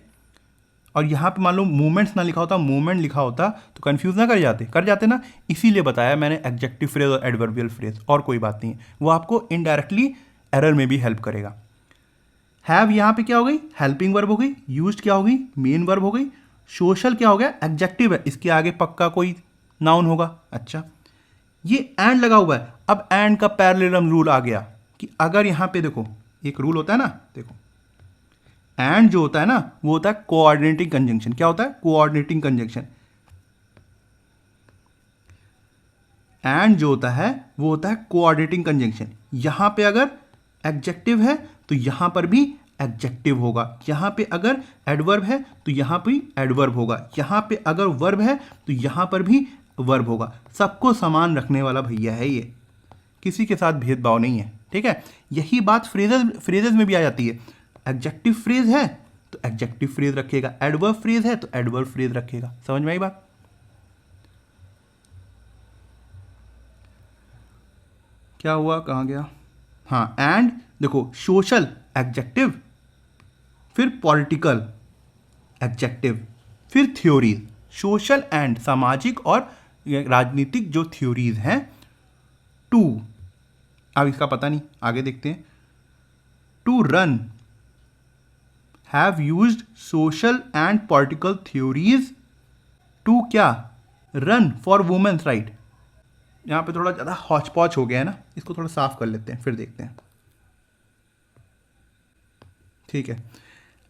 [SPEAKER 1] और यहाँ पे मान लो मूवमेंट्स ना लिखा होता, मूवमेंट लिखा होता तो कंफ्यूज ना कर जाते ना, इसीलिए बताया मैंने एडजेक्टिव फ्रेज और एडवर्बियल फ्रेज, और कोई बात नहीं है, वो आपको इनडायरेक्टली एरर में भी हेल्प करेगा। हैव यहाँ पे क्या हो गई, हेल्पिंग वर्ब हो गई, यूज्ड क्या हो गई, मेन वर्ब हो गई, सोशल क्या हो गया, एडजेक्टिव है, इसके आगे पक्का कोई नाउन होगा। अच्छा, ये एंड लगा हुआ है, अब एंड का पैरेलल रूल आ गया कि अगर यहाँ पे देखो एक रूल होता है ना, देखो एंड जो होता है ना वो होता है कोऑर्डिनेटिंग कंजंक्शन। क्या होता है, कोऑर्डिनेटिंग कंजंक्शन। एंड जो होता है वो होता है कोऑर्डिनेटिंग कंजंक्शन। यहां पे अगर एडजेक्टिव है तो यहां पर भी एडजेक्टिव होगा, यहां पे अगर एडवर्ब है तो यहां पे एडवर्ब होगा, यहां पे अगर वर्ब है तो यहां पर भी वर्ब होगा। सबको समान रखने वाला भैया है ये, किसी के साथ भेदभाव नहीं है। ठीक है, यही बात फ्रेजेस में भी आ जाती है। एडजेक्टिव फ्रेज है तो एडजेक्टिव फ्रेज रखेगा, एडवर्ब फ्रेज है तो एडवर्ब फ्रेज रखेगा। समझ में आई बात? क्या हुआ, कहाँ गया? हाँ, एंड देखो, सोशल एडजेक्टिव, फिर पॉलिटिकल एडजेक्टिव, फिर थ्योरीज। सोशल एंड सामाजिक और राजनीतिक जो थ्योरीज हैं। टू, अब इसका पता नहीं, आगे देखते हैं। To run have used social and political theories to क्या? Run for women's right. यहाँ पे थोड़ा ज़्यादा हौच पौच हो गया है ना, इसको थोड़ा साफ कर लेते हैं फिर देखते हैं। ठीक है,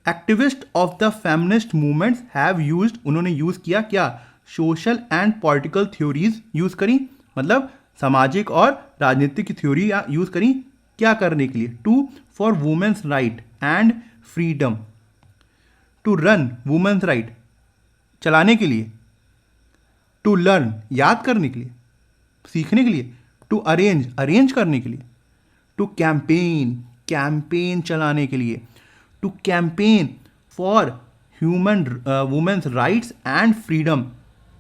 [SPEAKER 1] activist of the feminist movements have used, उन्होंने यूज किया क्या? Social and political theories use करी, मतलब सामाजिक और राजनीतिक की थ्योरी यूज करी, क्या करने के लिए? To for women's right and freedom. To run women's right, चलाने के लिए। टू लर्न, याद करने के लिए, सीखने के लिए। टू अरेंज, अरेंज करने के लिए। टू कैंपेन, कैंपेन चलाने के लिए। To campaign for human women's rights and freedom.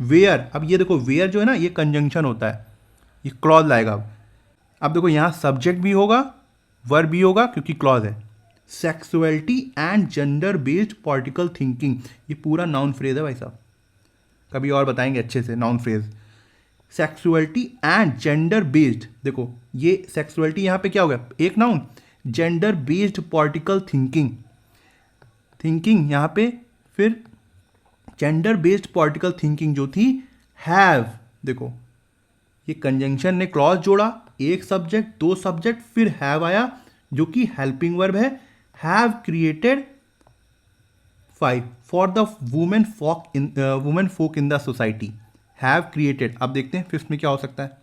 [SPEAKER 1] Where, अब ये देखो वेयर जो है ना, ये कंजंक्शन होता है, ये क्लॉज लाएगा। अब देखो यहाँ सब्जेक्ट भी होगा, वर्ब भी होगा, क्योंकि क्लॉज है। Sexuality and gender based political thinking, ये पूरा नाउन फ्रेज है भाई साहब, कभी और बताएंगे अच्छे से noun phrase. Sexuality and gender based, देखो ये सेक्सुअलिटी यहाँ पे क्या हो गया? एक noun. Gender based political thinking, thinking यहाँ पे, फिर जेंडर बेस्ड पॉलिटिकल थिंकिंग जो थी, हैव, देखो ये कंजंक्शन ने क्लॉज जोड़ा, एक सब्जेक्ट, दो सब्जेक्ट, फिर हैव आया जो कि हेल्पिंग वर्ब है। Have created 5 for the women folk in the society. Have created, अब देखते हैं फिफ्थ में क्या हो सकता है।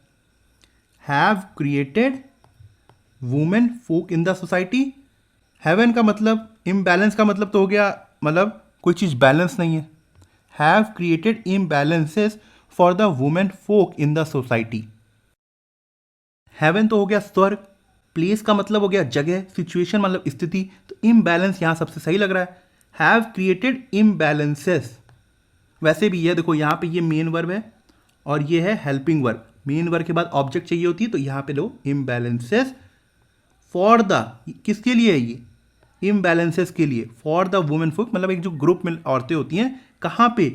[SPEAKER 1] Have created women folk in the society. Haven का मतलब, इम्बैलेंस का मतलब तो हो गया, मतलब कोई चीज़ बैलेंस नहीं है। Have created imbalances for the women folk in the society. Haven तो हो गया स्वर्ग, प्लेस का मतलब हो गया जगह, सिचुएशन मतलब स्थिति, तो इम्बैलेंस यहाँ सबसे सही लग रहा है। हैव क्रिएटेड इम्बैलेंसेस, वैसे भी ये देखो यहाँ पे ये मेन वर्ब है और ये है हेल्पिंग वर्ब। मेन वर्ब के बाद ऑब्जेक्ट चाहिए होती है, तो यहाँ पे लो इम्बैलेंसेस फॉर द, किसके लिए है ये? इम्बैलेंसेस के लिए। फॉर द वुमेन फोक मतलब एक जो ग्रुप में औरतें होती हैं, कहाँ पे?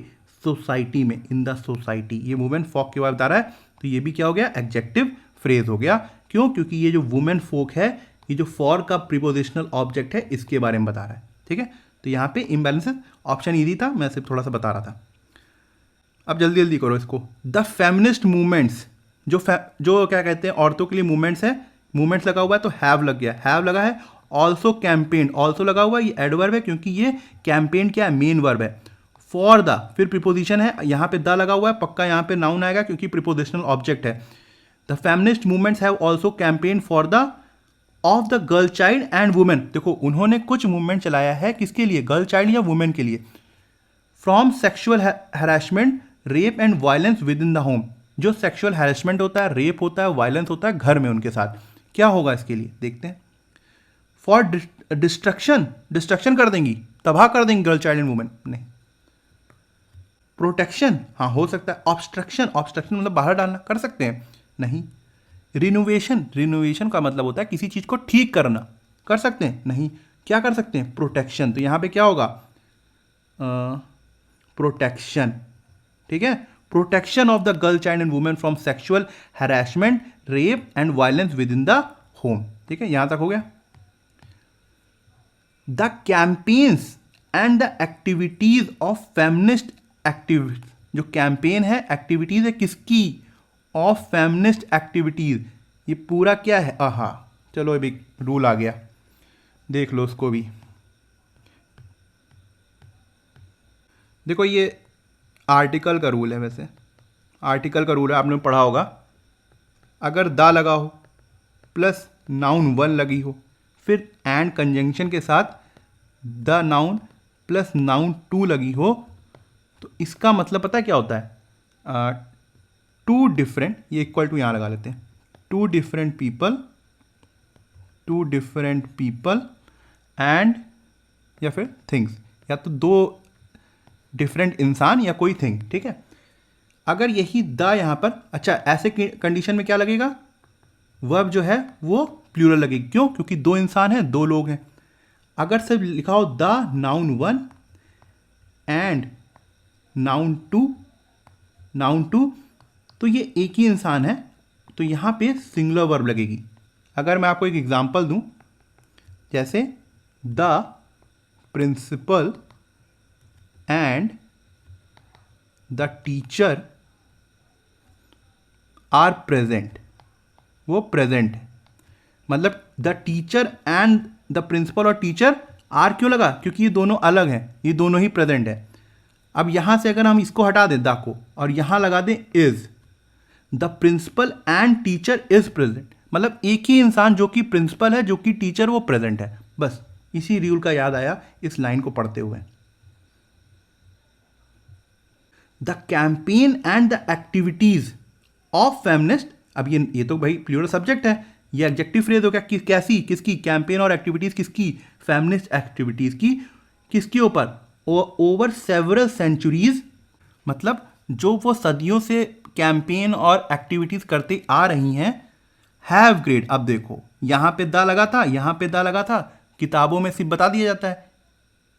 [SPEAKER 1] सोसाइटी में, इन द सोसाइटी। ये वुमेन फोक के बारे में बता रहा है, तो ये भी क्या हो गया? एडजेक्टिव फ्रेज हो गया। क्यों? क्योंकि ये जो वुमेन फोक है, ये जो फॉर का प्रीपोजिशनल ऑब्जेक्ट है, इसके बारे में बता रहा है। ठीक है, तो यहाँ पे इम्बैलेंसेस ऑप्शन ईजी था, मैं सिर्फ थोड़ा सा बता रहा था। अब जल्दी जल्दी करो इसको। द फेमिनिस्ट मूवमेंट्स, जो क्या कहते हैं, औरतों के लिए मूवमेंट्स है, मूवमेंट्स लगा हुआ है तो हैव लग गया, हैव लगा है। ऑल्सो कैंपेन, ऑल्सो लगा हुआ है, ये एडवर्ब है क्योंकि ये कैंपेन क्या है? मेन वर्ब है। फॉर द, फिर प्रीपोजिशन है, यहाँ पे द लगा हुआ है, पक्का यहाँ पे नाउन आएगा क्योंकि प्रीपोजिशनल ऑब्जेक्ट है। The feminist movements have also campaign for the of the girl child and women. देखो उन्होंने कुछ मूवमेंट चलाया है, किसके लिए? गर्ल चाइल्ड या वुमेन के लिए। From sexual harassment, rape and violence with in the home. जो सेक्शुअल हैरेसमेंट होता है, रेप होता है, वायलेंस होता है घर में उनके साथ, क्या होगा इसके लिए? देखते हैं। फॉर डिस्ट्रक्शन, डिस्ट्रक्शन कर देंगी, तबाह कर देंगी गर्ल चाइल्ड एंड वुमेन, नहीं। प्रोटेक्शन, हाँ हो सकता है। ऑब्स्ट्रक्शन, ऑब्स्ट्रक्शन मतलब बाहर डालना, कर सकते हैं, नहीं। रिनोवेशन, रिनोवेशन का मतलब होता है किसी चीज़ को ठीक करना, कर सकते हैं, नहीं। क्या कर सकते हैं? प्रोटेक्शन, तो यहाँ पे क्या होगा? प्रोटेक्शन, ठीक है। Protection of the girl child and women from sexual harassment, rape and violence with in the home. ठीक है, यहां तक हो गया। The campaigns and the activities of feminist activist, जो कैंपेन है, एक्टिविटीज है किसकी? Of feminist activities. ये पूरा क्या है? आहा, चलो अभी रूल आ गया, देख लो उसको भी। देखो ये आर्टिकल का रूल है, वैसे आर्टिकल का रूल है, आपने पढ़ा होगा। अगर द लगा हो प्लस नाउन वन लगी हो, फिर एंड कंजंक्शन के साथ the noun plus noun two लगी हो, तो इसका मतलब पता है क्या होता है? टू डिफरेंट, ये इक्वल टू यहाँ लगा लेते हैं, two different people two different people and, या फिर थिंग्स, या तो दो डिफरेंट इंसान या कोई थिंग, ठीक है। अगर यही द यहाँ पर, अच्छा ऐसे कंडीशन में क्या लगेगा, वर्ब जो है वो प्लूरल लगेगी। क्यों? क्योंकि दो इंसान हैं, दो लोग हैं। अगर सिर्फ लिखा हो the noun one and noun two, तो ये एक ही इंसान है, तो यहाँ पे सिंगुलर वर्ब लगेगी। अगर मैं आपको एक एग्जांपल दूं, जैसे the principal and the teacher are present, वो प्रेजेंट है, मतलब the teacher and the principal और टीचर आर क्यों लगा, क्योंकि ये दोनों अलग हैं, ये दोनों ही प्रेजेंट है। अब यहां से अगर हम इसको हटा दें द को और यहां लगा दें is, the principal and teacher is present, मतलब एक ही इंसान जो कि प्रिंसिपल है, जो कि टीचर, वो प्रेजेंट है। बस इसी रूल का याद आया इस लाइन को पढ़ते हुए। The campaign and the activities of feminist, अब ये तो भाई प्लूरल सब्जेक्ट है, ये एडजेक्टिव फ्रेज हो गया। कैसी, किसकी? कैंपेन और एक्टिविटीज किसकी? फेमिनिस्ट एक्टिविटीज की। किसके ऊपर? ओवर सेवरल सेंचुरीज, मतलब जो वो सदियों से कैंपेन और एक्टिविटीज करते आ रही हैं। हैव ग्रेड, अब देखो यहां पे द लगा था, यहां पे द लगा था, किताबों में सिर्फ बता दिया जाता है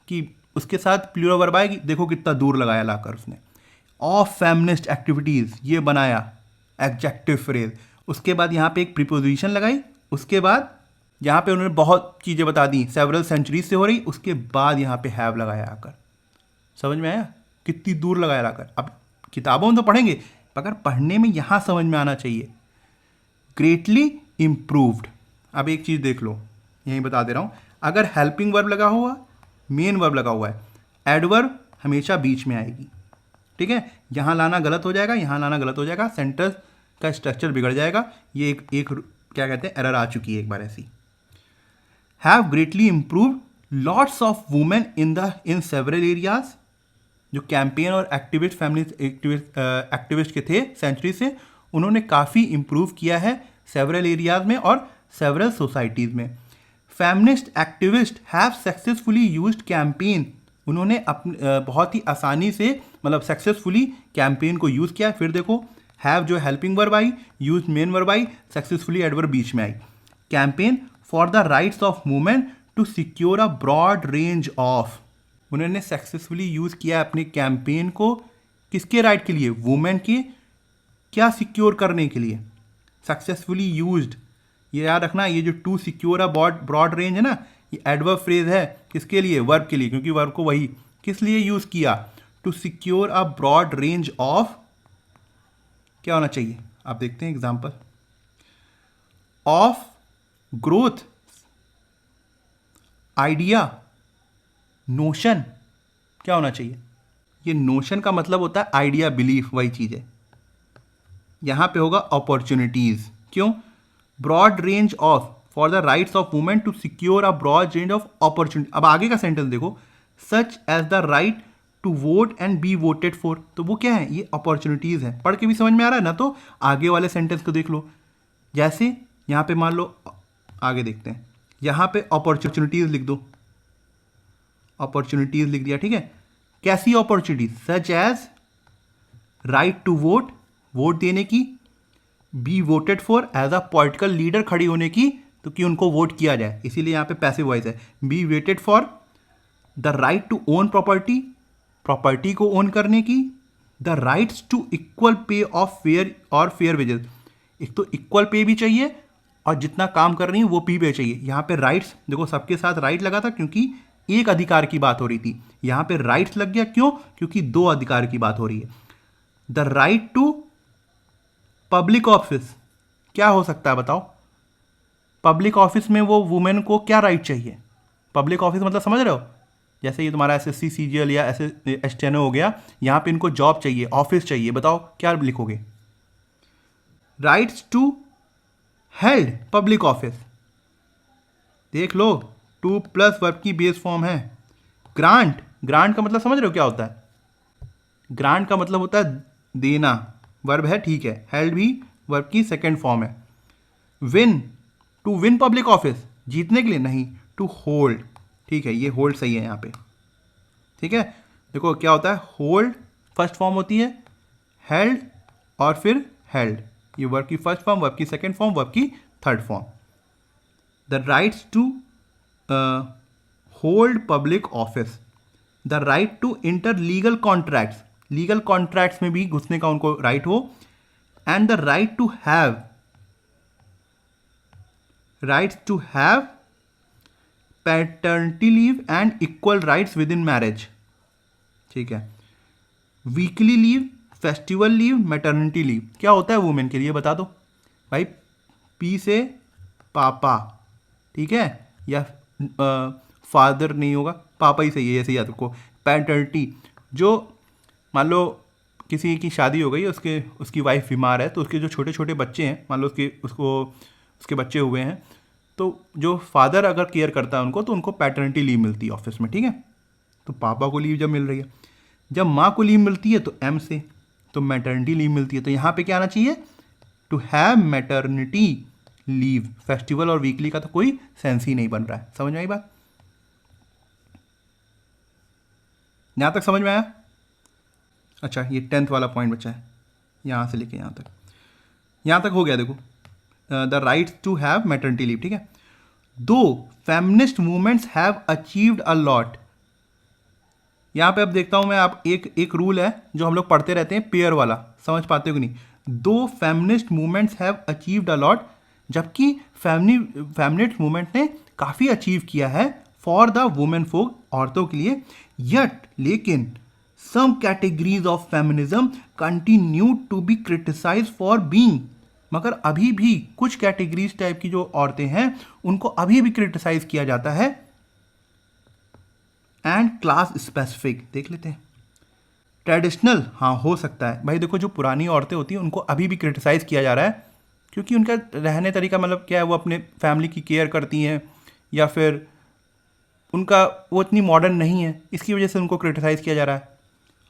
[SPEAKER 1] कि उसके साथ प्लूरल वर्ब आएगी। देखो कितना दूर लगाया लाकर उसने, ऑफ फेमिनिस्ट एक्टिविटीज, ये बनाया एडजेक्टिव फ्रेज। उसके बाद यहाँ पे एक प्रीपोजिशन लगाई, उसके बाद यहाँ पे उन्होंने बहुत चीज़ें बता दी, सेवरल सेंचुरीज से हो रही, उसके बाद यहाँ पे हैव लगाया आकर। समझ में आया कितनी दूर लगाया लाकर? अब किताबों में तो पढ़ेंगे, मगर पढ़ने में यहाँ समझ में आना चाहिए। ग्रेटली इम्प्रूव्ड, अब एक चीज़ देख लो, यहीं बता दे रहा हूँ, अगर हेल्पिंग वर्ब लगा हुआ, मेन वर्ब लगा हुआ है, एडवर्ब हमेशा बीच में आएगी, ठीक है। यहाँ लाना गलत हो जाएगा, यहाँ लाना गलत हो जाएगा, सेंटेंस का स्ट्रक्चर बिगड़ जाएगा। ये एक क्या कहते हैं, एरर आ चुकी है एक बार ऐसी। Have greatly improved lots of women in several areas, जो कैंपेन और एक्टिविस्ट एक्टिविस्ट के थे सेंचुरी से, उन्होंने काफ़ी इम्प्रूव किया है सेवरल एरियाज में और सेवरल सोसाइटीज़ में। Feminist activist have successfully used campaign, उन्होंने अपने बहुत ही आसानी से, मतलब सक्सेसफुली कैंपेन को यूज़ किया। फिर देखो हैव जो हेल्पिंग वर्ब आई, यूज मेन वर्ब आई, सक्सेसफुली एडवर्ब बीच में आई। Campaign for the rights of women to secure a broad range of, उन्होंने सक्सेसफुली यूज़ किया अपने कैंपेन को किसके राइट के लिए? वुमेन के क्या सिक्योर करने के लिए? सक्सेसफुली यूज्ड, ये याद रखना, ये जो to secure a broad range है ना, ये एडवर्ब फ्रेज है किसके लिए? वर्ब के लिए, क्योंकि वर्ब को वही किस लिए यूज़ किया? To secure a broad range of, क्या होना चाहिए? आप देखते हैं example, of growth, idea, notion, क्या होना चाहिए? ये नोशन का मतलब होता है आइडिया, बिलीफ, वही चीज़ है। यहां पे होगा अपॉर्चुनिटीज। क्यों? Broad range of, for the rights of women to secure a broad range of opportunity. अब आगे का सेंटेंस देखो, such as the right to vote and be voted for, तो वो क्या है? ये अपॉर्चुनिटीज है। पढ़ के भी समझ में आ रहा है ना? तो आगे वाले सेंटेंस को देख लो, जैसे यहां पे मान लो, आगे देखते हैं, यहां पे अपॉर्चुनिटीज लिख दो, अपॉर्चुनिटीज लिख दिया, ठीक है। कैसी opportunities? Such as right to vote, vote देने की, be voted for, as a political leader खड़ी होने की, तो कि उनको वोट किया जाए, इसीलिए यहाँ पे पैसिव वॉइस है। Be voted for the right to own property, property को ओन करने की, the rights to equal pay of fair और फेयर वेजेस, एक तो इक्वल पे भी चाहिए और जितना काम कर रही है वो पे चाहिए। यहाँ पे राइट्स देखो, सबके साथ राइट लगा था क्योंकि एक अधिकार की बात हो रही थी, यहाँ पे राइट्स लग गया, क्यों? क्योंकि दो अधिकार की बात हो रही है। The right to public office, क्या हो सकता है बताओ? पब्लिक ऑफिस में वो वुमेन को क्या राइट चाहिए? पब्लिक ऑफिस मतलब समझ रहे हो? जैसे ये तुम्हारा एसएससी सीजीएल या स्टेनो हो गया, यहाँ पे इनको जॉब चाहिए, ऑफिस चाहिए, बताओ क्या लिखोगे? Rights to held public office, देख लो, टू प्लस वर्ब की बेस फॉर्म है। ग्रांट, ग्रांट का मतलब समझ रहे हो क्या होता है? ग्रांट का मतलब होता है देना, वर्ब है, ठीक है। हेल्ड भी वर्ब की सेकेंड फॉर्म है। Win, to win public office, जीतने के लिए नहीं, टू होल्ड। ठीक है, ये होल्ड सही है यहाँ पे। ठीक है, देखो क्या होता है, होल्ड फर्स्ट फॉर्म होती है, हेल्ड और फिर हेल्ड, ये वर्ब की फर्स्ट फॉर्म, वर्ब की सेकेंड फॉर्म, वर्ब की third form. The rights to hold public office, the right to enter legal contracts, legal contracts में भी घुसने का उनको राइट हो, and the right to have, rights to have paternity leave and equal rights within marriage. ठीक है, weekly leave, festival leave, maternity leave, क्या होता है वुमेन के लिए बता दो भाई। पी से पापा, ठीक है, या फादर नहीं होगा, पापा ही सही है, ऐसे याद रखो। पैटर्निटी, जो मान लो किसी की शादी हो गई, उसकी वाइफ बीमार है, तो उसके जो छोटे छोटे बच्चे हैं, मान लो उसके बच्चे हुए हैं, तो जो फादर अगर केयर करता है उनको, तो उनको पैटर्निटी लीव मिलती है ऑफिस में। ठीक है, तो पापा को लीव जब मिल रही है, जब माँ को लीव मिलती है तो एम से, तो मैटर्निटी लीव मिलती है, तो यहाँ पे क्या आना चाहिए, to have maternity leave. Festival और वीकली का तो कोई सेंस ही नहीं बन रहा है। समझ में आई बात? यहाँ तक समझ में आया? अच्छा, ये 10th वाला पॉइंट बचा है, यहाँ से लेके यहाँ तक हो गया। देखो, the right to have maternity leave. ठीक है, दो feminist movements have achieved a lot. यहाँ पे अब देखता हूँ मैं, आप एक रूल है जो हम लोग पढ़ते रहते हैं, पेयर वाला, समझ पाते हो कि नहीं। दो feminist movements have achieved a lot, जबकि फेमिनिस्ट मूवमेंट ने काफ़ी अचीव किया है फॉर द वुमेन फोक, औरतों के लिए, यट लेकिन some categories of feminism continue to be criticise for being, मगर अभी भी कुछ कैटेगरीज टाइप की जो औरतें हैं उनको अभी भी क्रिटिसाइज किया जाता है। एंड क्लास स्पेसिफिक, देख लेते हैं। ट्रेडिशनल, हाँ हो सकता है भाई। देखो, जो पुरानी औरतें होती हैं उनको अभी भी क्रिटिसाइज किया जा रहा है, क्योंकि उनका रहने तरीका मतलब क्या है, वो अपने फैमिली की केयर करती हैं, या फिर उनका वो इतनी मॉडर्न नहीं है, इसकी वजह से उनको क्रिटिसाइज किया जा रहा है।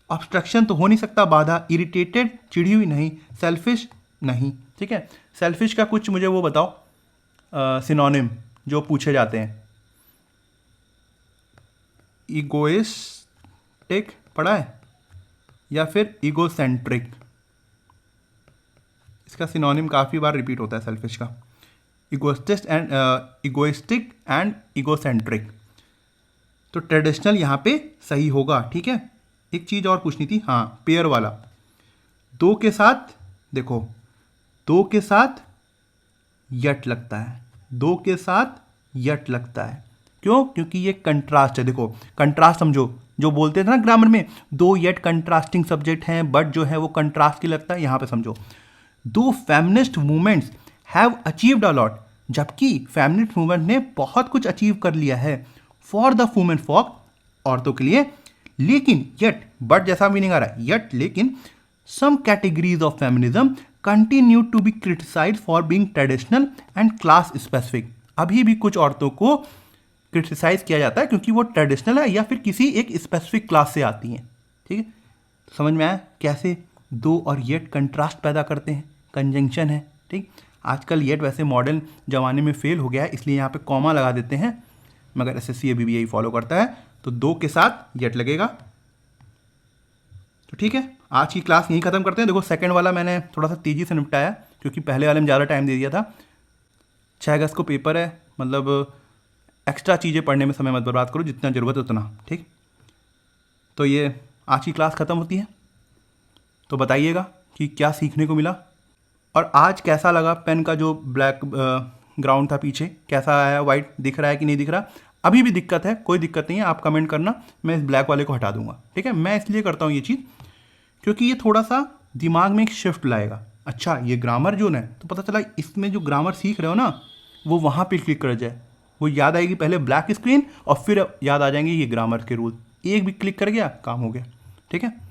[SPEAKER 1] ऑब्स्ट्रक्शन तो हो नहीं सकता, बाधा। इरिटेटेड, चिढ़ी हुई नहीं। सेल्फिश नहीं। ठीक है, सेल्फिश का कुछ मुझे वो बताओ सिनोनिम जो पूछे जाते हैं। इगोइस्टिक पढ़ा है, या फिर इगोसेंट्रिक, इसका सिनोनिम काफ़ी बार रिपीट होता है सेल्फिश का। Egoistic and egocentric. तो ट्रेडिशनल यहाँ पे सही होगा। ठीक है, एक चीज़ और पूछनी थी, हाँ पेयर वाला। दो के साथ, देखो दो के साथ यट लगता है, दो के साथ यट लगता है, क्यों? क्योंकि ये कंट्रास्ट है। देखो कंट्रास्ट समझो, जो बोलते थे ना ग्रामर में, दो येट कंट्रास्टिंग सब्जेक्ट हैं, बट जो है वो कंट्रास्ट की लगता है, यहाँ पे समझो। दो feminist movements have achieved a lot, जबकि फेमिनिस्ट मूवमेंट ने बहुत कुछ अचीव कर लिया है फॉर द वुमेन फॉक, औरतों के लिए, लेकिन यट, बट जैसा मीनिंग आ रहा है, यट लेकिन some categories of feminism continue to be criticise for being traditional and class specific. अभी भी कुछ औरतों को क्रिटिसाइज किया जाता है क्योंकि वो ट्रेडिशनल है या फिर किसी एक स्पेसिफिक क्लास से आती हैं। ठीक है, समझ में आया कैसे दो और येट कंट्रास्ट पैदा करते हैं, कंजंक्शन है। ठीक, आजकल येट वैसे मॉडर्न ज़माने में फेल हो गया है, इसलिए यहाँ पे कॉमा लगा देते हैं, मगर एसएससी अभी भी यही फॉलो करता है। तो दो के साथ येट लगेगा। तो ठीक है, आज की क्लास यहीं ख़त्म करते हैं। देखो सेकंड वाला मैंने थोड़ा सा तेज़ी से निपटाया क्योंकि पहले वाले में ज़्यादा टाइम दे दिया था। 6 अगस्त को पेपर है, मतलब एक्स्ट्रा चीज़ें पढ़ने में समय मत बर्बाद करो, जितना ज़रूरत है उतना। ठीक, तो ये आज की क्लास ख़त्म होती है। तो बताइएगा कि क्या सीखने को मिला और आज कैसा लगा। पेन का जो ब्लैक ग्राउंड था पीछे, कैसा आया, वाइट दिख रहा है कि नहीं दिख रहा। अभी भी दिक्कत है, कोई दिक्कत नहीं है, आप कमेंट करना, मैं इस ब्लैक वाले को हटा दूंगा। ठीक है, मैं इसलिए करता हूँ ये चीज़ क्योंकि ये थोड़ा सा दिमाग में एक शिफ्ट लाएगा। अच्छा, ये ग्रामर जो है, तो पता चला इसमें जो ग्रामर सीख रहे हो ना, वो वहाँ पे क्लिक कर जाए, वो याद आएगी पहले ब्लैक स्क्रीन और फिर याद आ जाएंगे ये ग्रामर के रूल। एक भी क्लिक कर गया, काम हो गया। ठीक है।